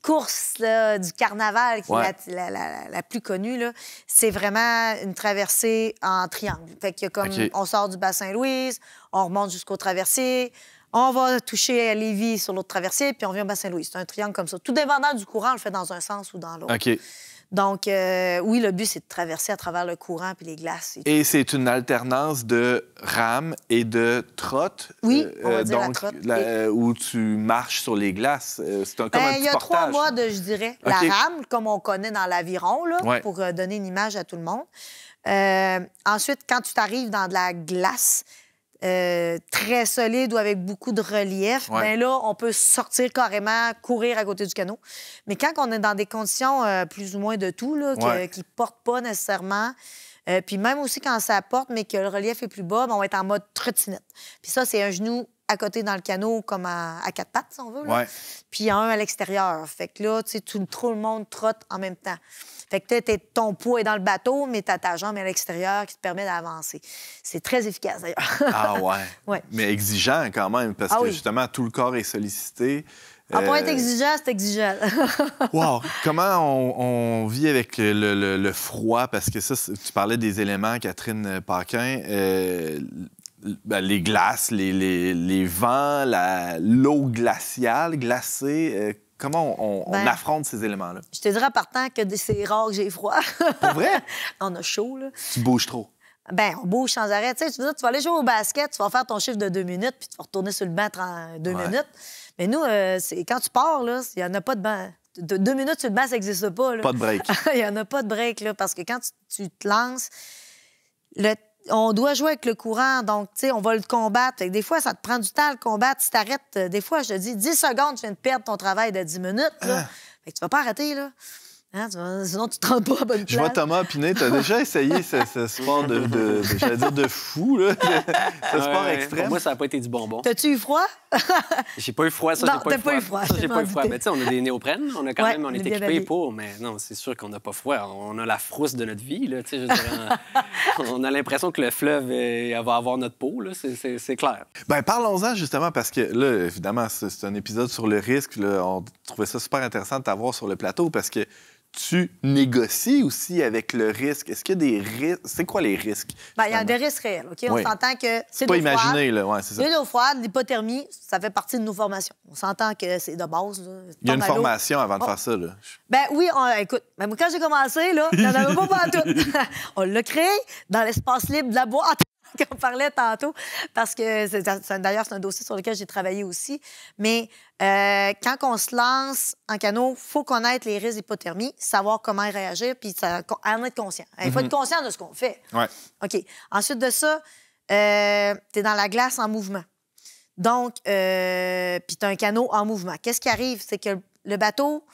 course là, du carnaval, qui est la plus connue, là, c'est vraiment une traversée en triangle. Fait qu'il y a comme, on sort du Bas-Saint-Louis, on remonte jusqu'au traversier, on va toucher à Lévis sur l'autre traversier, puis on vient au Bas-Saint-Louis. C'est un triangle comme ça. Tout dépendant du courant, on le fait dans un sens ou dans l'autre. OK. Donc, oui, le but, c'est de traverser à travers le courant puis les glaces. Et c'est une alternance de rame et de trotte. Oui, on va dire donc, la trotte. Où tu marches sur les glaces. C'est comme un petit portage. Il y a 3 modes, je dirais. La rame, comme on connaît dans l'aviron, là, pour donner une image à tout le monde. Ensuite, quand tu t'arrives dans de la glace, très solide ou avec beaucoup de relief, bien là, on peut sortir carrément, courir à côté du canot. Mais quand on est dans des conditions plus ou moins de tout, là, qui ne portent pas nécessairement, puis même aussi quand ça porte, mais que le relief est plus bas, bien, on va être en mode trottinette. Puis ça, c'est un genou à côté dans le canot, comme à 4 pattes, si on veut. Là. Puis un à l'extérieur. Fait que là, tu sais, tout le monde trotte en même temps. Fait que ton poids est dans le bateau, mais t'as ta jambe à l'extérieur qui te permet d'avancer. C'est très efficace, d'ailleurs. Ah ouais? Mais exigeant quand même, parce que justement, tout le corps est sollicité. Pour être exigeant, c'est exigeant. Wow! Comment on vit avec le froid? Parce que ça, tu parlais des éléments, Catherine Paquin. Les glaces, les vents, l'eau glaciale, glacée. Comment on affronte ces éléments-là? Je te dirais en partant que c'est rare que j'ai froid. Pour vrai? On a chaud, là. Tu bouges trop. Bien, on bouge sans arrêt. Tu sais, tu vas aller jouer au basket, tu vas faire ton chiffre de 2 minutes, puis tu vas retourner sur le banc 2 minutes. Mais nous, quand tu pars, là, il n'y en a pas de banc. 2 minutes sur le banc, ça n'existe pas. Là. Pas de break. Il n'y en a pas de break, là, parce que quand tu te lances, on doit jouer avec le courant, donc, tu sais, on va le combattre. Fait que des fois, ça te prend du temps à le combattre. Si t'arrêtes, des fois, je te dis, 10 secondes, tu viens de perdre ton travail de 10 minutes, là. Fait que tu vas pas arrêter, là. Hein, sinon, tu te rends pas à bonne place. Je vois Thomas Pinet, tu as déjà essayé ce sport j'allais dire de fou, là. Ce sport extrême. Pour moi, ça n'a pas été du bonbon. T'as-tu eu froid? J'ai pas eu froid, ça, non, j'ai pas eu froid. Ça, j'ai pas eu froid. Mais tu sais, on a des néoprènes, on a quand même, on est équipés pour, mais non, c'est sûr qu'on n'a pas froid. On a la frousse de notre vie, là, tu sais, je dirais, on a l'impression que le fleuve va avoir notre peau, là, c'est clair. Bien, parlons-en justement, parce que là, évidemment, c'est un épisode sur le risque, là, on trouvait ça super intéressant de t'avoir sur le plateau, parce que tu négocies aussi avec le risque. Est-ce qu'il y a des risques? C'est quoi les risques? Bien, il y a des risques réels, OK? On s'entend que c'est pas imaginé, là. Ouais, c'est ça. L'eau froide, l'hypothermie, ça fait partie de nos formations. On s'entend que c'est de base. Là. Il y a une formation avant de faire ça, là. Ben oui, écoute, ben, moi, quand j'ai commencé, là, il n'y en avait pas tout. On l'a créé dans l'espace libre de la boîte qu'on parlait tantôt, parce que d'ailleurs, c'est un dossier sur lequel j'ai travaillé aussi. Mais quand on se lance en canot, il faut connaître les risques d'hypothermie, savoir comment réagir, puis en être conscient. Il faut être conscient de ce qu'on fait. Ouais. OK. Ensuite de ça, tu es dans la glace en mouvement. Donc, puis tu as un canot en mouvement. Qu'est-ce qui arrive? C'est que le bateau,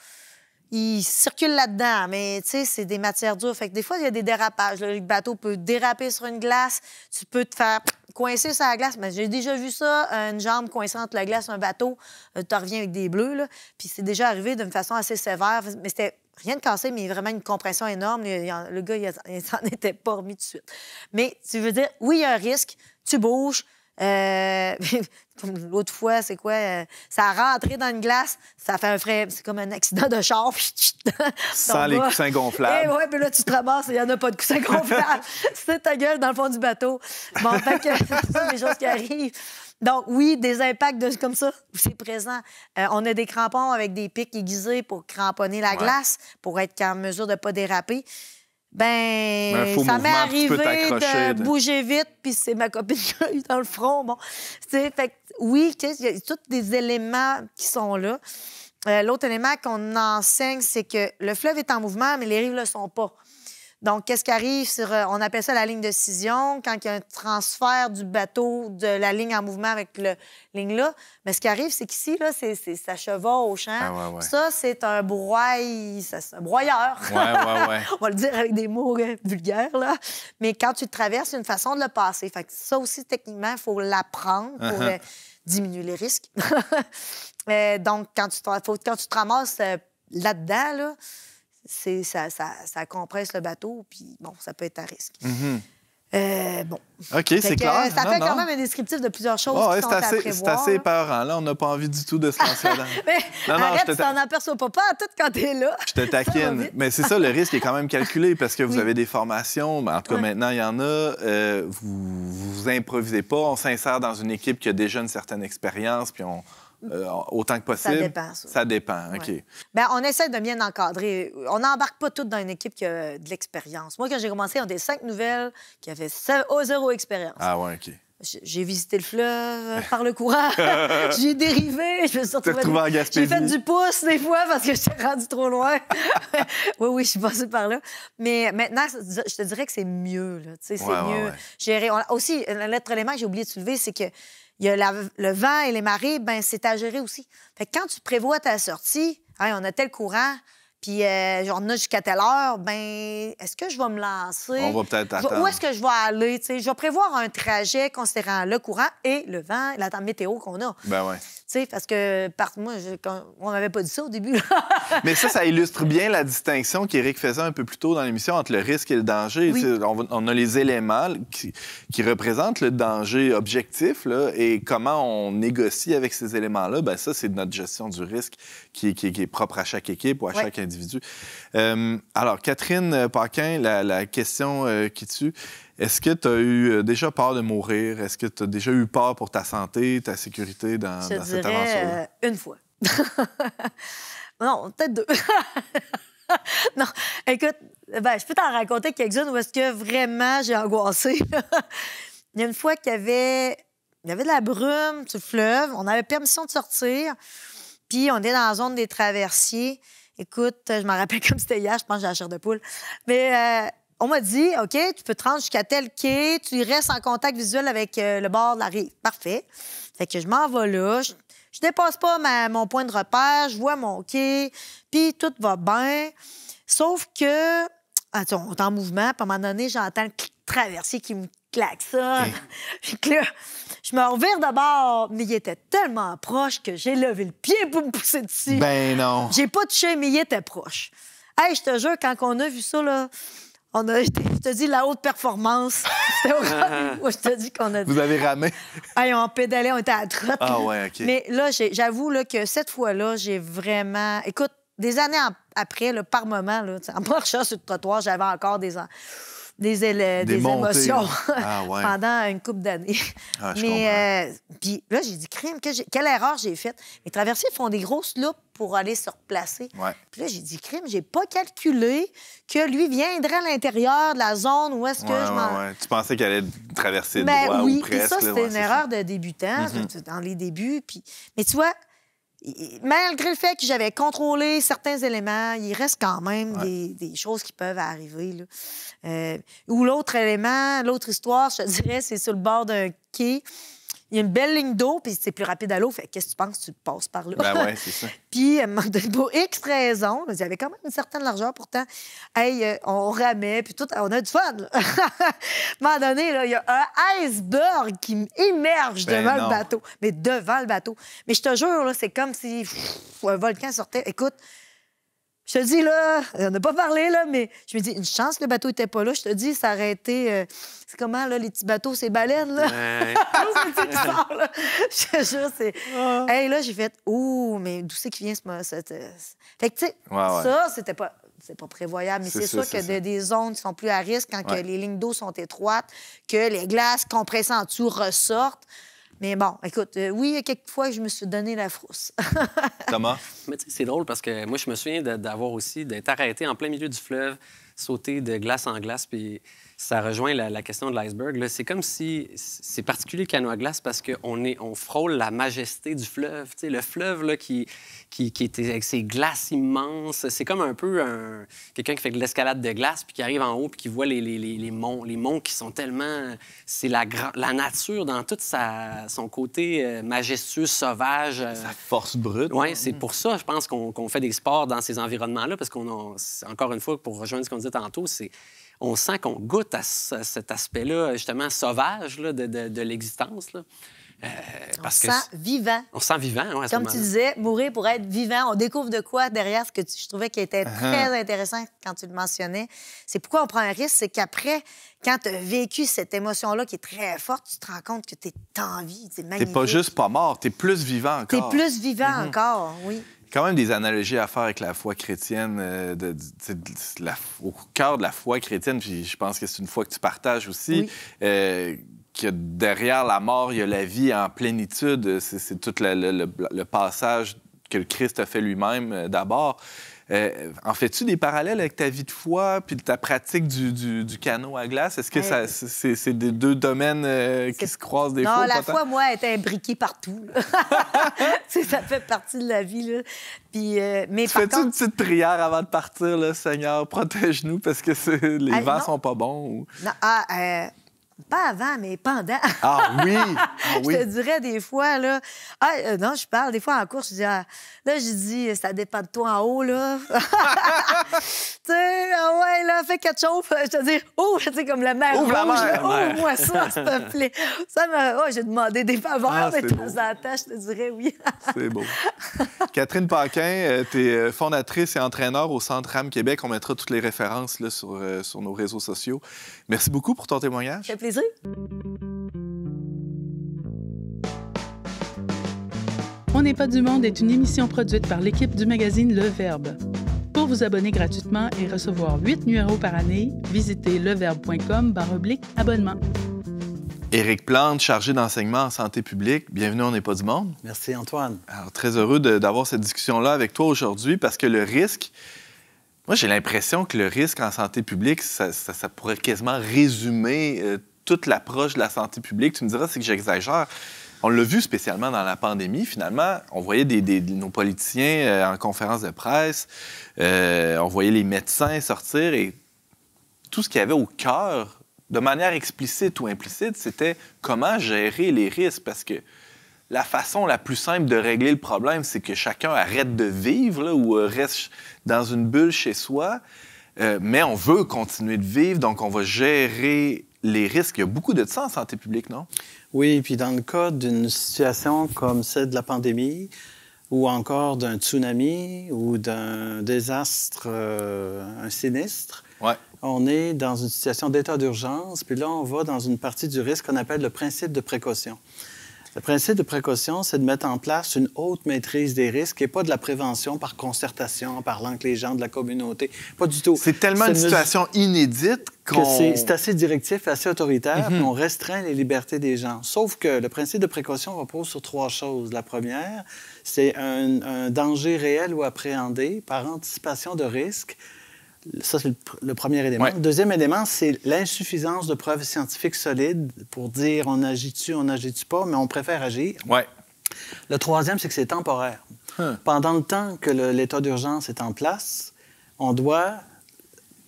il circule là-dedans, mais tu sais, c'est des matières dures. Fait que des fois, il y a des dérapages. Le bateau peut déraper sur une glace. Tu peux te faire coincer sur la glace. Mais j'ai déjà vu ça, une jambe coincée entre la glace et un bateau. Tu reviens avec des bleus, là. Puis c'est déjà arrivé d'une façon assez sévère. Mais c'était rien de cassé, mais vraiment une compression énorme. Le gars, il s'en était pas remis tout de suite. Mais tu veux dire, oui, il y a un risque. Tu bouges. L'autre fois, c'est quoi? Ça a rentré dans une glace, ça fait un frais. C'est comme un accident de char. Sans les coussins gonflables. Et ouais, puis là, tu te ramasses, il n'y en a pas de coussins gonflables. C'est ta gueule dans le fond du bateau. Bon, fait que c'est des choses qui arrivent. Donc, oui, des impacts comme ça, c'est présent. On a des crampons avec des pics aiguisés pour cramponner la glace, pour être en mesure de ne pas déraper. Ça m'est arrivé de bouger vite, puis c'est ma copine qui a eu dans le front. Bon, fait que, oui, il y a tous des éléments qui sont là. L'autre élément qu'on enseigne, c'est que le fleuve est en mouvement, mais les rives ne le sont pas. Donc, qu'est-ce qui arrive? On appelle ça la ligne de scission. Quand il y a un transfert du bateau de la ligne en mouvement avec la ligne-là, mais ce qui arrive, c'est qu'ici, là, ça chevauche. Hein? Ah, ouais. Ça, c'est un c'est un broyeur. Ouais. On va le dire avec des mots vulgaires, là. Mais quand tu le traverses, c'est une façon de le passer. Fait que ça aussi, techniquement, il faut l'apprendre pour diminuer les risques. Donc, quand tu te ramasses là-dedans, là, ça compresse le bateau, puis bon, ça peut être à risque. Bon. OK, c'est clair. Ça fait quand même un descriptif de plusieurs choses qui sont à prévoir. C'est assez épeurant. Là, on n'a pas envie du tout de se lancer là-dedans. Arrête, tu t'en aperçois pas tout quand t'es là. Je te taquine. Mais c'est ça, le risque est quand même calculé parce que vous avez des formations. En tout cas, maintenant, il y en a. Vous improvisez pas. On s'insère dans une équipe qui a déjà une certaine expérience, puis autant que possible. Ça dépend, ça. Ça dépend, OK. Ouais. On essaie de bien encadrer. On n'embarque pas toutes dans une équipe qui a de l'expérience. Moi, quand j'ai commencé, on était 5 nouvelles qui avaient 0 expérience. Ah ouais, OK. J'ai visité le fleuve par le courant. J'ai dérivé. Je me suis retrouvée en Gaspésie. J'ai fait du pouce des fois parce que j'étais rendue trop loin. oui, je suis passée par là. Mais maintenant, je te dirais que c'est mieux. Là. C'est mieux géré. Aussi, l'autre élément que j'ai oublié de soulever, c'est que il y a le vent et les marées, c'est à gérer aussi. Fait que quand tu prévois ta sortie, on a tel courant, puis on a jusqu'à telle heure, est-ce que je vais me lancer? On va peut-être attendre. Où est-ce que je vais aller? T'sais, je vais prévoir un trajet considérant le courant et le vent, la météo qu'on a. Parce que moi, on n'avait pas dit ça au début. Mais ça illustre bien la distinction qu'Éric faisait un peu plus tôt dans l'émission entre le risque et le danger. Oui. On a les éléments qui représentent le danger objectif, là, et comment on négocie avec ces éléments-là, ça, c'est notre gestion du risque qui est propre à chaque équipe ou à chaque individu. Alors, Catherine Paquin, la question qui tue, est-ce que tu as eu déjà peur de mourir? Est-ce que tu as déjà eu peur pour ta santé, ta sécurité dans cette aventure-là? Une fois. Non, peut-être 2. Non, écoute, je peux t'en raconter quelques-unes où est-ce que vraiment j'ai angoissé. Il y a une fois qu'il y avait de la brume sur le fleuve, on avait permission de sortir, puis on est dans la zone des traversiers. Écoute, je me rappelle comme c'était hier, je pense que j'ai la chair de poule. Mais on m'a dit, OK, tu peux te rendre jusqu'à tel quai, tu restes en contact visuel avec le bord de la rive. Parfait. Fait que je m'en vais là, je dépasse pas mon point de repère, je vois mon quai, puis tout va bien. Sauf que, on est en mouvement, puis à un moment donné, j'entends le traversier qui me claque ça. Puis là, je me revire de bord, mais il était tellement proche que j'ai levé le pied pour me pousser dessus. Ben non. J'ai pas touché, mais il était proche. Hey, je te jure, quand on a vu ça, là, je te dis, la haute performance. C'était au rendez-vous. Je te dis qu'on a dit. Vous avez ramé? Hey, on pédalait, on était à la trotte. Ah ouais, OK. Mais là, j'avoue là, que cette fois-là, j'ai vraiment... Écoute, des années après, là, par moment, là, en marchant sur le trottoir, j'avais encore des montées, émotions ouais. pendant une couple d'années. Ah, je Mais puis là, j'ai dit, crime, quelle erreur j'ai faite. Les traversiers font des grosses loupes pour aller se replacer. Ouais. Puis là, j'ai dit, crime, j'ai pas calculé que lui viendrait à l'intérieur de la zone où est-ce que je m'en... Ouais. Tu pensais qu'elle allait traverser Ben droit oui, ou puis presque. ça, là, c'était ouais, une c'est erreur ça. de débutant dans les débuts. Puis... Mais tu vois, malgré le fait que j'avais contrôlé certains éléments, il reste quand même des choses qui peuvent arriver. Là. Ou l'autre élément, l'autre histoire, je te dirais, c'est sur le bord d'un quai. Il y a une belle ligne d'eau, puis c'est plus rapide à l'eau. Fait qu'est-ce que tu penses? Tu passes par là. Ben ouais, c'est ça. Puis, pour X raisons, il y avait quand même une certaine largeur. Pourtant, on ramait, puis tout, on a du fun. Là. À un moment donné, là, il y a un iceberg qui émerge devant le bateau. Mais devant le bateau. Mais je te jure, là, c'est comme si un volcan sortait. Écoute, je te dis, là, on n'a pas parlé, là, mais je me dis, une chance que le bateau n'était pas là. Je te dis, ça aurait été... c'est comment, là, les petits bateaux, ces baleines, là? Ouais. C'est qui sort, là. Je te jure, c'est... Hey, là, j'ai fait, oh, mais d'où c'est qui vient ce... Fait que, tu sais, ça, c'était pas... C'est pas prévoyable, mais c'est sûr que des zones qui sont plus à risque quand que les lignes d'eau sont étroites, que les glaces compressées en dessous ressortent. Mais bon, écoute, oui, il y a quelques fois que je me suis donné la frousse. Thomas? Mais tu sais, c'est drôle parce que moi, je me souviens d'avoir aussi, d'être arrêté en plein milieu du fleuve, sauter de glace en glace, puis ça rejoint la question de l'iceberg. Là. C'est comme si... C'est particulier le canot à glace parce qu'on frôle la majesté du fleuve. Tu sais, le fleuve là, qui était avec ses glaces immenses. C'est comme un peu quelqu'un qui fait de l'escalade de glace puis qui arrive en haut puis qui voit les monts qui sont tellement... C'est la nature dans tout son côté majestueux, sauvage. Sa force brute. Oui, c'est pour ça, je pense, qu'on fait des sports dans ces environnements-là parce encore une fois, pour rejoindre ce qu'on disait tantôt, on sent qu'on goûte à cet aspect-là, justement, sauvage là, de l'existence. Là. Parce on sent vivant. On sent vivant, oui, à ce Comme tu disais, mourir pour être vivant. On découvre de quoi derrière ce que je trouvais qui était très intéressant quand tu le mentionnais. C'est pourquoi on prend un risque, c'est qu'après, quand tu as vécu cette émotion-là qui est très forte, tu te rends compte que tu es en vie. C'est magnifique. T'es pas juste pas mort, t'es plus vivant encore. T'es plus vivant encore, oui. Quand même des analogies à faire avec la foi chrétienne, au cœur de la foi chrétienne, puis je pense que c'est une foi que tu partages aussi, que derrière la mort, il y a la vie en plénitude. C'est tout le passage que le Christ a fait lui-même d'abord. En fais-tu des parallèles avec ta vie de foi puis ta pratique du canot à glace? Est-ce que c'est des deux domaines qui se croisent des fois? Non, la foi, moi, est imbriquée partout. Ça fait partie de la vie. Là. Puis, mais fais-tu une petite prière avant de partir, là, Seigneur, protège-nous parce que les vents sont pas bons? Ou... Non, pas avant, mais pendant. Ah oui! Je te dirais des fois, là... non, je parle des fois en course, je dis... là, je dis, ça dépend de toi en haut, là. Tu sais, ouais, là, fais quelque chose. Je te dis, tu sais, comme la mer rouge. Ouvre-moi ça, s'il te plaît. J'ai demandé des faveurs, mais de temps en temps, je te dirais oui. C'est beau. Catherine Paquin, tu es fondatrice et entraîneur au Centre RAM Québec. On mettra toutes les références là, sur nos réseaux sociaux. Merci beaucoup pour ton témoignage. Ça fait plaisir. On n'est pas du monde est une émission produite par l'équipe du magazine Le Verbe. Pour vous abonner gratuitement et recevoir 8 numéros par année, visitez leverbe.com/abonnement. Éric Plante, chargé d'enseignement en santé publique. Bienvenue, on n'est pas du monde. Merci, Antoine. Alors, très heureux d'avoir cette discussion-là avec toi aujourd'hui parce que le risque... Moi, j'ai l'impression que le risque en santé publique, ça pourrait quasiment résumer toute l'approche de la santé publique. Tu me diras, c'est que j'exagère. On l'a vu spécialement dans la pandémie, finalement. On voyait nos politiciens en conférence de presse, on voyait les médecins sortir et tout ce qu'il y avait au cœur, de manière explicite ou implicite, c'était comment gérer les risques. Parce que la façon la plus simple de régler le problème, c'est que chacun arrête de vivre là, ou reste dans une bulle chez soi. Mais on veut continuer de vivre, donc on va gérer les risques. Il y a beaucoup de ça en santé publique, non? Oui, puis dans le cas d'une situation comme celle de la pandémie, ou encore d'un tsunami, ou d'un désastre, un sinistre, on est dans une situation d'état d'urgence, puis là, on va dans une partie du risque qu'on appelle le principe de précaution. Le principe de précaution, c'est de mettre en place une haute maîtrise des risques et pas de la prévention par concertation, en parlant avec les gens de la communauté. Pas du tout. C'est tellement une situation inédite que c'est assez directif, assez autoritaire, puis on restreint les libertés des gens. Sauf que le principe de précaution repose sur 3 choses. La première, c'est un danger réel ou appréhendé par anticipation de risque. Ça, c'est le premier élément. Ouais. Le deuxième élément, c'est l'insuffisance de preuves scientifiques solides pour dire on agit-tu pas, mais on préfère agir. Ouais. Le troisième, c'est que c'est temporaire. Pendant le temps que l'état d'urgence est en place, on doit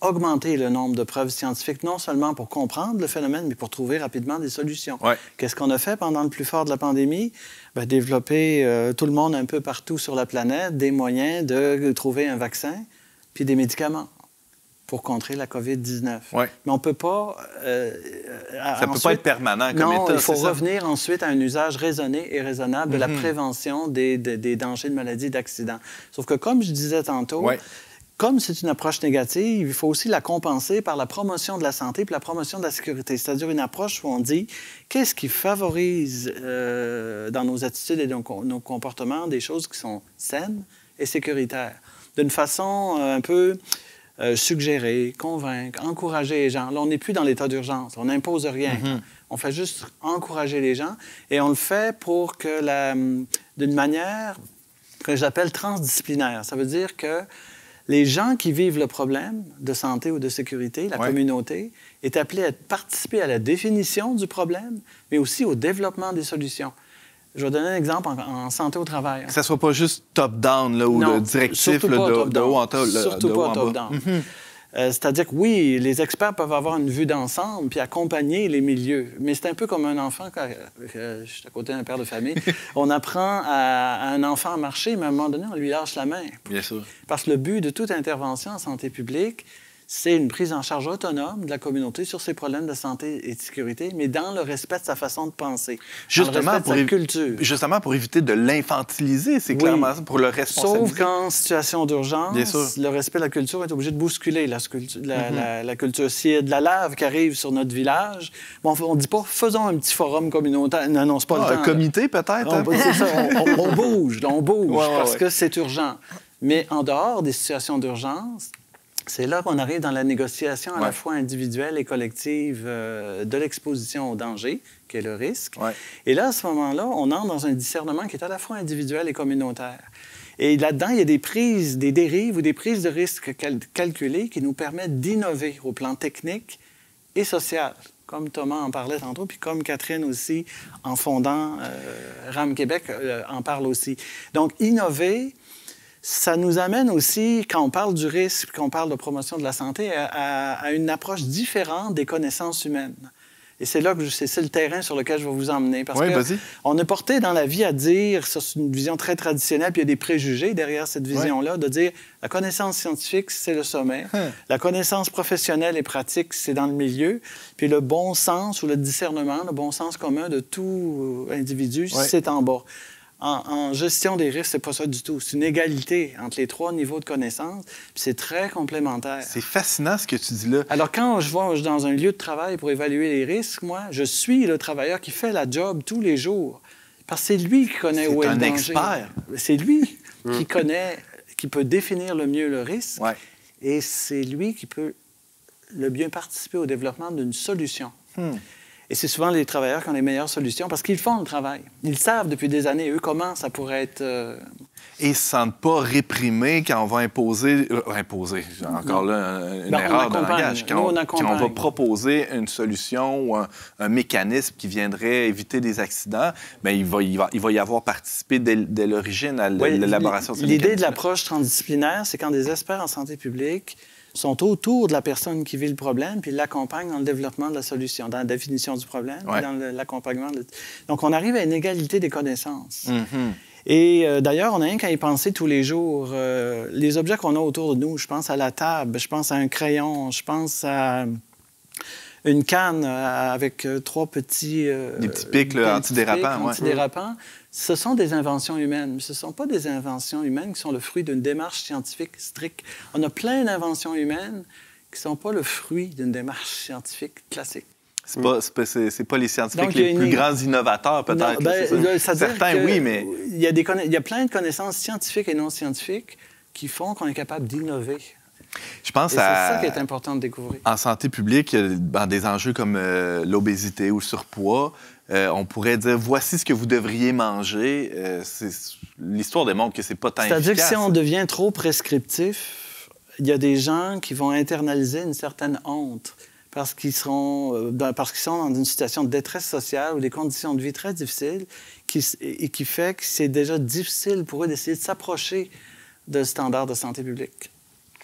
augmenter le nombre de preuves scientifiques, non seulement pour comprendre le phénomène, mais pour trouver rapidement des solutions. Ouais. Qu'est-ce qu'on a fait pendant le plus fort de la pandémie? Bien, développer tout le monde un peu partout sur la planète des moyens de trouver un vaccin puis des médicaments pour contrer la COVID-19. Ouais. Mais on ne peut pas... ça ne peut pas être permanent comme non, état, il faut revenir ensuite à un usage raisonné et raisonnable de la prévention des dangers de maladies et d'accidents. Sauf que, comme je disais tantôt, comme c'est une approche négative, il faut aussi la compenser par la promotion de la santé puis la promotion de la sécurité. C'est-à-dire une approche où on dit qu'est-ce qui favorise dans nos attitudes et nos comportements des choses qui sont saines et sécuritaires. D'une façon un peu... suggérer, convaincre, encourager les gens. Là, on n'est plus dans l'état d'urgence. On n'impose rien. On fait juste encourager les gens et on le fait pour que d'une manière que j'appelle transdisciplinaire. Ça veut dire que les gens qui vivent le problème de santé ou de sécurité, la communauté, est appelée à participer à la définition du problème, mais aussi au développement des solutions. Je vais donner un exemple en santé au travail. Que ça ne soit pas juste top-down ou le directif de haut en bas. Surtout pas top-down. C'est-à-dire que oui, les experts peuvent avoir une vue d'ensemble puis accompagner les milieux. Mais c'est un peu comme un enfant, quand je suis à côté d'un père de famille, on apprend à un enfant à marcher, mais à un moment donné, on lui lâche la main. Bien sûr. Parce que le but de toute intervention en santé publique, c'est une prise en charge autonome de la communauté sur ses problèmes de santé et de sécurité, mais dans le respect de sa façon de penser, justement, dans le respect de sa culture. Justement, pour éviter de l'infantiliser, c'est clairement ça, pour le responsabiliser. Sauf qu'en situation d'urgence, le respect de la culture est obligé de bousculer la culture. S'il y a de la lave qui arrive sur notre village, bon, on ne dit pas « faisons un petit forum communautaire ». Non, c'est pas le temps. Un comité, peut-être? C'est ça, on bouge parce que c'est urgent. Mais en dehors des situations d'urgence, c'est là qu'on arrive dans la négociation à la fois individuelle et collective de l'exposition au danger, qui est le risque. Et là, à ce moment-là, on entre dans un discernement qui est à la fois individuel et communautaire. Et là-dedans, il y a des dérives ou des prises de risques calculées qui nous permettent d'innover au plan technique et social, comme Thomas en parlait tantôt, puis comme Catherine aussi, en fondant RAM Québec, en parle aussi. Donc, innover... Ça nous amène aussi, quand on parle du risque, qu'on parle de promotion de la santé, à une approche différente des connaissances humaines. Et c'est là que c'est le terrain sur lequel je vais vous emmener. Parce qu'on est porté dans la vie à dire, ça c'est une vision très traditionnelle, puis il y a des préjugés derrière cette vision-là, de dire la connaissance scientifique, c'est le sommet, la connaissance professionnelle et pratique, c'est dans le milieu, puis le bon sens ou le discernement, le bon sens commun de tout individu, c'est en bas. En gestion des risques, c'est pas ça du tout. C'est une égalité entre les 3 niveaux de connaissance, puis c'est très complémentaire. C'est fascinant ce que tu dis là. Alors, quand je vais dans un lieu de travail pour évaluer les risques, moi, je suis le travailleur qui fait la job tous les jours. Parce que c'est lui qui connaît où est le danger. C'est un expert. C'est lui qui connaît, qui peut définir le mieux le risque. Et c'est lui qui peut le bien participer au développement d'une solution. Et c'est souvent les travailleurs qui ont les meilleures solutions parce qu'ils font le travail. Ils savent depuis des années, eux, comment ça pourrait être... Et ils ne se sentent pas réprimés quand on va imposer encore là, une erreur de langage. Quand on va proposer une solution ou un mécanisme qui viendrait éviter des accidents, bien, il va y avoir participé dès l'origine à l'élaboration de ce mécanisme. L'idée de l'approche transdisciplinaire, c'est quand des experts en santé publique sont autour de la personne qui vit le problème puis l'accompagnent dans le développement de la solution, dans la définition du problème, puis dans l'accompagnement. Donc, on arrive à une égalité des connaissances. Et d'ailleurs, on n'a rien qu'à y penser tous les jours. Les objets qu'on a autour de nous, je pense à la table, je pense à un crayon, je pense à une canne avec 3 petits... des petits pics antidérapants. Ce sont des inventions humaines, mais ce ne sont pas des inventions humaines qui sont le fruit d'une démarche scientifique stricte. On a plein d'inventions humaines qui ne sont pas le fruit d'une démarche scientifique classique. C'est pas les scientifiques les plus grands innovateurs, peut-être. Certains, oui, mais... Il y a plein de connaissances scientifiques et non scientifiques qui font qu'on est capable d'innover. Je pense c'est ça qui est important de découvrir. En santé publique, dans des enjeux comme l'obésité ou le surpoids, on pourrait dire, voici ce que vous devriez manger. L'histoire démontre que c'est pas tant efficace. C'est-à-dire que si on devient trop prescriptif, il y a des gens qui vont internaliser une certaine honte parce qu'ils sont dans une situation de détresse sociale ou des conditions de vie très difficiles et qui fait que c'est déjà difficile pour eux d'essayer de s'approcher de standards de santé publique.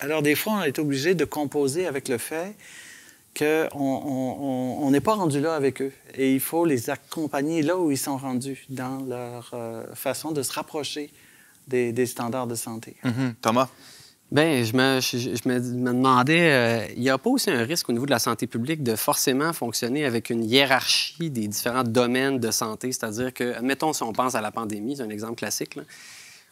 Alors, des fois, on est obligé de composer avec le fait qu'on n'est pas rendu là avec eux. Et il faut les accompagner là où ils sont rendus, dans leur façon de se rapprocher des standards de santé. Thomas? Bien, je me demandais, il n'y a pas aussi un risque au niveau de la santé publique de forcément fonctionner avec une hiérarchie des différents domaines de santé? C'est-à-dire que, admettons, si on pense à la pandémie, c'est un exemple classique, là,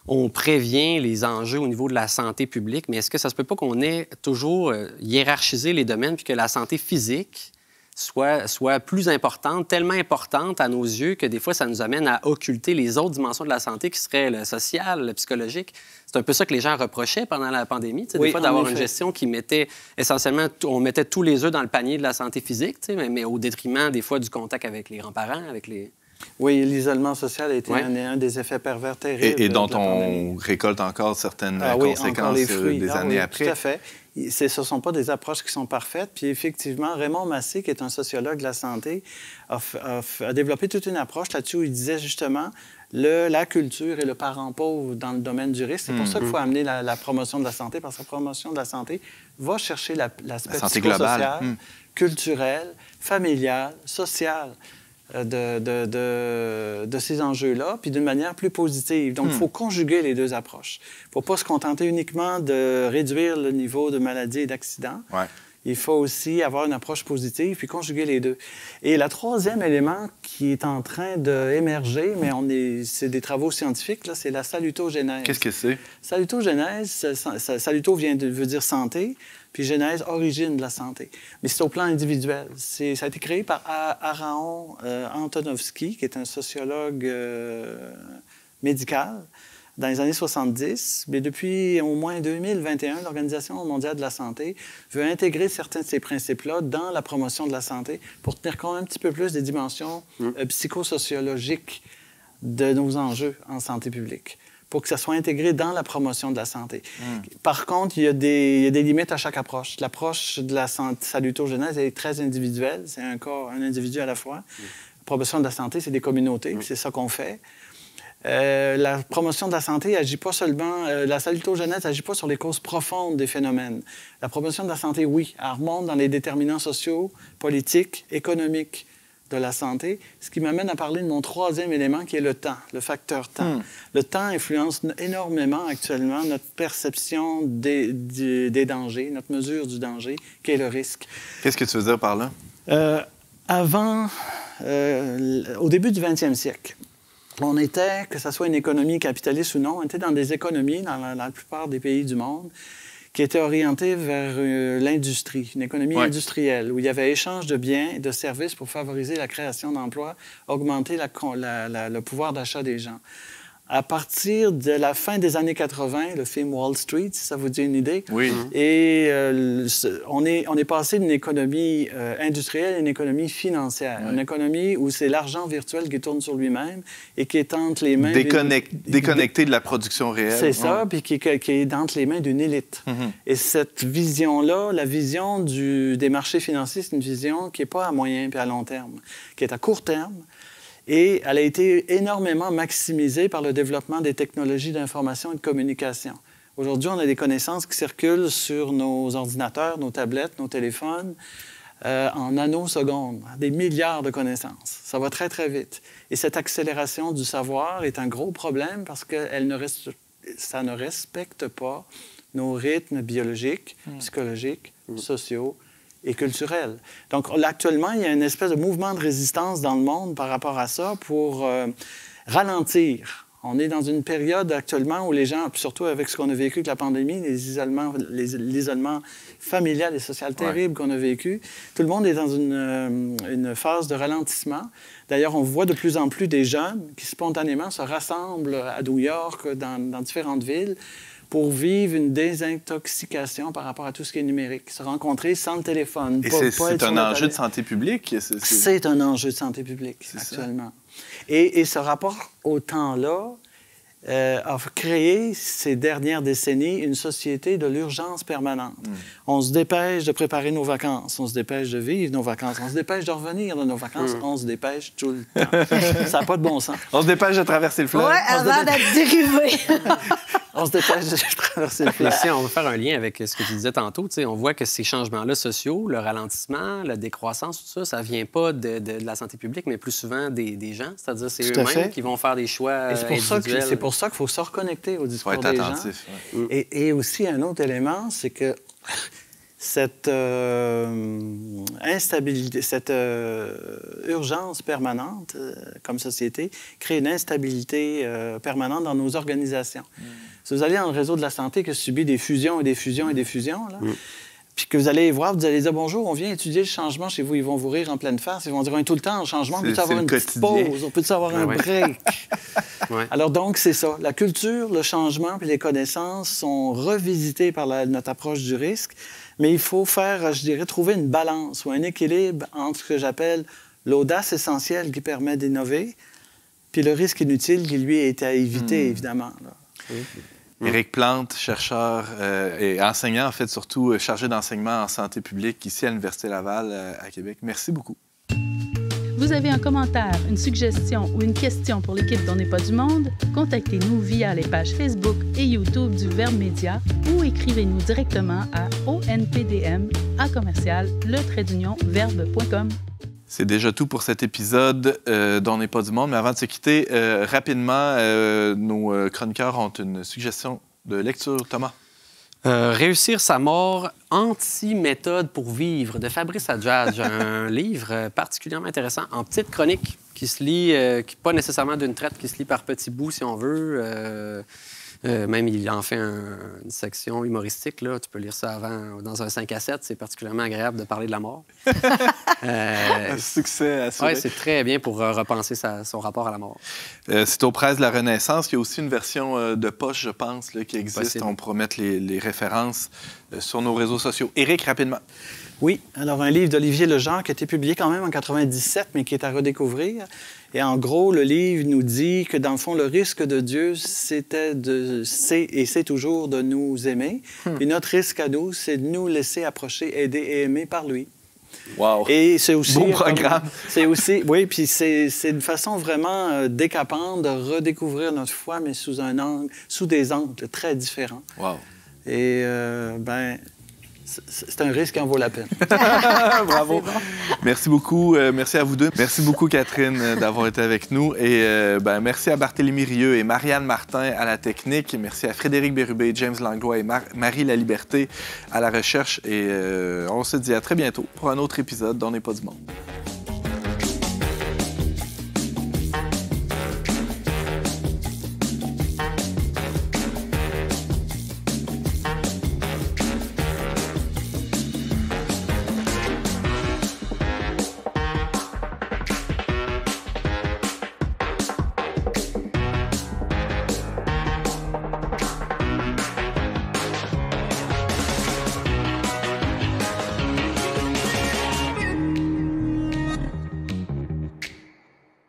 on prévient les enjeux au niveau de la santé publique, mais est-ce que ça se peut pas qu'on ait toujours hiérarchisé les domaines puis que la santé physique soit plus importante, tellement importante à nos yeux que des fois, ça nous amène à occulter les autres dimensions de la santé qui seraient le social, le psychologique? C'est un peu ça que les gens reprochaient pendant la pandémie, des fois d'avoir une gestion qui mettait essentiellement, on mettait tous les œufs dans le panier de la santé physique, mais au détriment des fois du contact avec les grands-parents, avec les... Oui, l'isolement social a été un des effets pervers terribles. Et dont on récolte encore certaines conséquences des années après. Tout à fait. Ce ne sont pas des approches qui sont parfaites. Puis effectivement, Raymond Massé, qui est un sociologue de la santé, a développé toute une approche là-dessus où il disait justement la culture et le parent pauvre dans le domaine du risque. C'est pour ça qu'il faut amener la promotion de la santé, parce que la promotion de la santé va chercher l'aspect psychosocial, culturel, familial, social de ces enjeux-là, puis d'une manière plus positive. Donc, il faut conjuguer les deux approches. Il ne faut pas se contenter uniquement de réduire le niveau de maladies et d'accidents. Ouais. Il faut aussi avoir une approche positive, puis conjuguer les deux. Et le troisième élément qui est en train d'émerger, mais c'est des travaux scientifiques, là, c'est la salutogénèse. Qu'est-ce que c'est? Salutogénèse, saluto veut dire santé, puis genèse, origine de la santé. Mais c'est au plan individuel. Ça a été créé par Aaron Antonovsky, qui est un sociologue médical, dans les années 70. Mais depuis au moins 2021, l'Organisation mondiale de la santé veut intégrer certains de ces principes-là dans la promotion de la santé pour tenir compte un petit peu plus des dimensions psychosociologiques de nos enjeux en santé publique, pour que ça soit intégré dans la promotion de la santé. Par contre, il y a des limites à chaque approche. L'approche de la salutogénèse est très individuelle. C'est un individu à la fois. La promotion de la santé, c'est des communautés. C'est ça qu'on fait. La promotion de la santé agit pas seulement... la salutogénèse n'agit pas sur les causes profondes des phénomènes. La promotion de la santé, oui, elle remonte dans les déterminants sociaux, politiques, économiques de la santé, ce qui m'amène à parler de mon troisième élément, qui est le temps, le facteur temps. Le temps influence énormément actuellement notre perception des dangers, notre mesure du danger, qui est le risque. Qu'est-ce que tu veux dire par là? Au début du 20e siècle, on était, que ce soit une économie capitaliste ou non, on était dans des économies, dans la plupart des pays du monde, qui était orientée vers l'industrie, une économie industrielle, où il y avait échange de biens et de services pour favoriser la création d'emplois, augmenter le pouvoir d'achat des gens. À partir de la fin des années 80, le film Wall Street, si ça vous dit une idée, et on est passé d'une économie industrielle à une économie financière, une économie où c'est l'argent virtuel qui tourne sur lui-même et qui est entre les mains... Déconnecté de la production réelle. C'est ça, puis qui est entre les mains d'une élite. Et cette vision-là, la vision des marchés financiers, c'est une vision qui n'est pas à moyen puis à long terme, qui est à court terme. Et elle a été énormément maximisée par le développement des technologies d'information et de communication. Aujourd'hui, on a des connaissances qui circulent sur nos ordinateurs, nos tablettes, nos téléphones, en nanosecondes, des milliards de connaissances. Ça va très, très vite. Et cette accélération du savoir est un gros problème parce que ça ne respecte pas nos rythmes biologiques, psychologiques, sociaux et culturel. Donc, actuellement, il y a une espèce de mouvement de résistance dans le monde par rapport à ça pour ralentir. On est dans une période actuellement où les gens, surtout avec ce qu'on a vécu avec la pandémie, l'isolement familial et social terrible qu'on a vécu, tout le monde est dans une phase de ralentissement. D'ailleurs, on voit de plus en plus des jeunes qui spontanément se rassemblent à New York, dans différentes villes, pour vivre une désintoxication par rapport à tout ce qui est numérique. Se rencontrer sans le téléphone. Et c'est un enjeu de santé publique? C'est un enjeu de santé publique, actuellement. Et ce rapport au temps-là a créé, ces dernières décennies, une société de l'urgence permanente. On se dépêche de préparer nos vacances, on se dépêche de vivre nos vacances, on se dépêche de revenir de nos vacances, on se dépêche tout le temps. Ça n'a pas de bon sens. On se dépêche de traverser le fleuve. Oui, avant d'être dérivé. On se dépêche de traverser le fleuve. Si on veut faire un lien avec ce que tu disais tantôt, on voit que ces changements-là sociaux, le ralentissement, la décroissance, tout ça, ça ne vient pas de la santé publique, mais plus souvent des gens. C'est-à-dire c'est eux-mêmes qui vont faire des choix individuels. C'est pour ça qu'il faut se reconnecter au discours des attentif, gens. Et aussi, un autre élément, c'est que cette instabilité, cette urgence permanente comme société crée une instabilité permanente dans nos organisations. Si vous allez dans le réseau de la santé qui subit des fusions et des fusions et des fusions, là, puis que vous allez voir, vous allez dire « Bonjour, on vient étudier le changement chez vous ». Ils vont vous rire en pleine face. Ils vont dire « On est tout le temps en changement. On peut-tu avoir une petite pause? On peut-tu avoir un break? » Alors donc, c'est ça. La culture, le changement puis les connaissances sont revisitées par notre approche du risque. Mais il faut faire, je dirais, trouver une balance ou un équilibre entre ce que j'appelle l'audace essentielle qui permet d'innover puis le risque inutile qui, lui, est à éviter, évidemment. Là. Éric Plante, chercheur et enseignant, en fait, surtout chargé d'enseignement en santé publique ici à l'Université Laval à Québec. Merci beaucoup. Vous avez un commentaire, une suggestion ou une question pour l'équipe d'On n'est pas du monde? Contactez-nous via les pages Facebook et YouTube du Verbe Média ou écrivez-nous directement à onpdm@le-verbe.com. C'est déjà tout pour cet épisode d'On n'est pas du monde. Mais avant de se quitter, rapidement, nos chroniqueurs ont une suggestion de lecture. Thomas? Réussir sa mort, anti-méthode pour vivre, de Fabrice Adjadj. Un livre particulièrement intéressant, en petite chronique, qui se lit, pas nécessairement d'une traite, qui se lit par petits bouts, si on veut. Même, il en fait une section humoristique. Là. Tu peux lire ça avant, dans un 5 à 7. C'est particulièrement agréable de parler de la mort. Un succès assuré. Oui, c'est très bien pour repenser son rapport à la mort. C'est aux Presses de la Renaissance. Il y a aussi une version de poche, je pense, là, qui existe. Possible. On pourra mettre les références sur nos réseaux sociaux. Éric, rapidement. Oui, alors un livre d'Olivier Lejean qui a été publié quand même en 97, mais qui est à redécouvrir. Et en gros, le livre nous dit que, dans le fond, le risque de Dieu, c'est toujours de nous aimer. Et notre risque à nous, c'est de nous laisser approcher, aider et aimer par lui. Wow! Et c'est aussi... Bon programme! C'est aussi... Oui, puis c'est une façon vraiment décapante de redécouvrir notre foi, mais sous des angles très différents. Wow! Et, c'est un risque qui en vaut la peine. Bravo. Bon. Merci beaucoup. Merci à vous deux. Merci beaucoup, Catherine, d'avoir été avec nous. Et merci à Barthélémy Rieu et Marianne Martin à la technique. Merci à Frédéric Bérubé, James Langlois et Marie Laliberté à la recherche. Et on se dit à très bientôt pour un autre épisode d'On n'est pas du monde.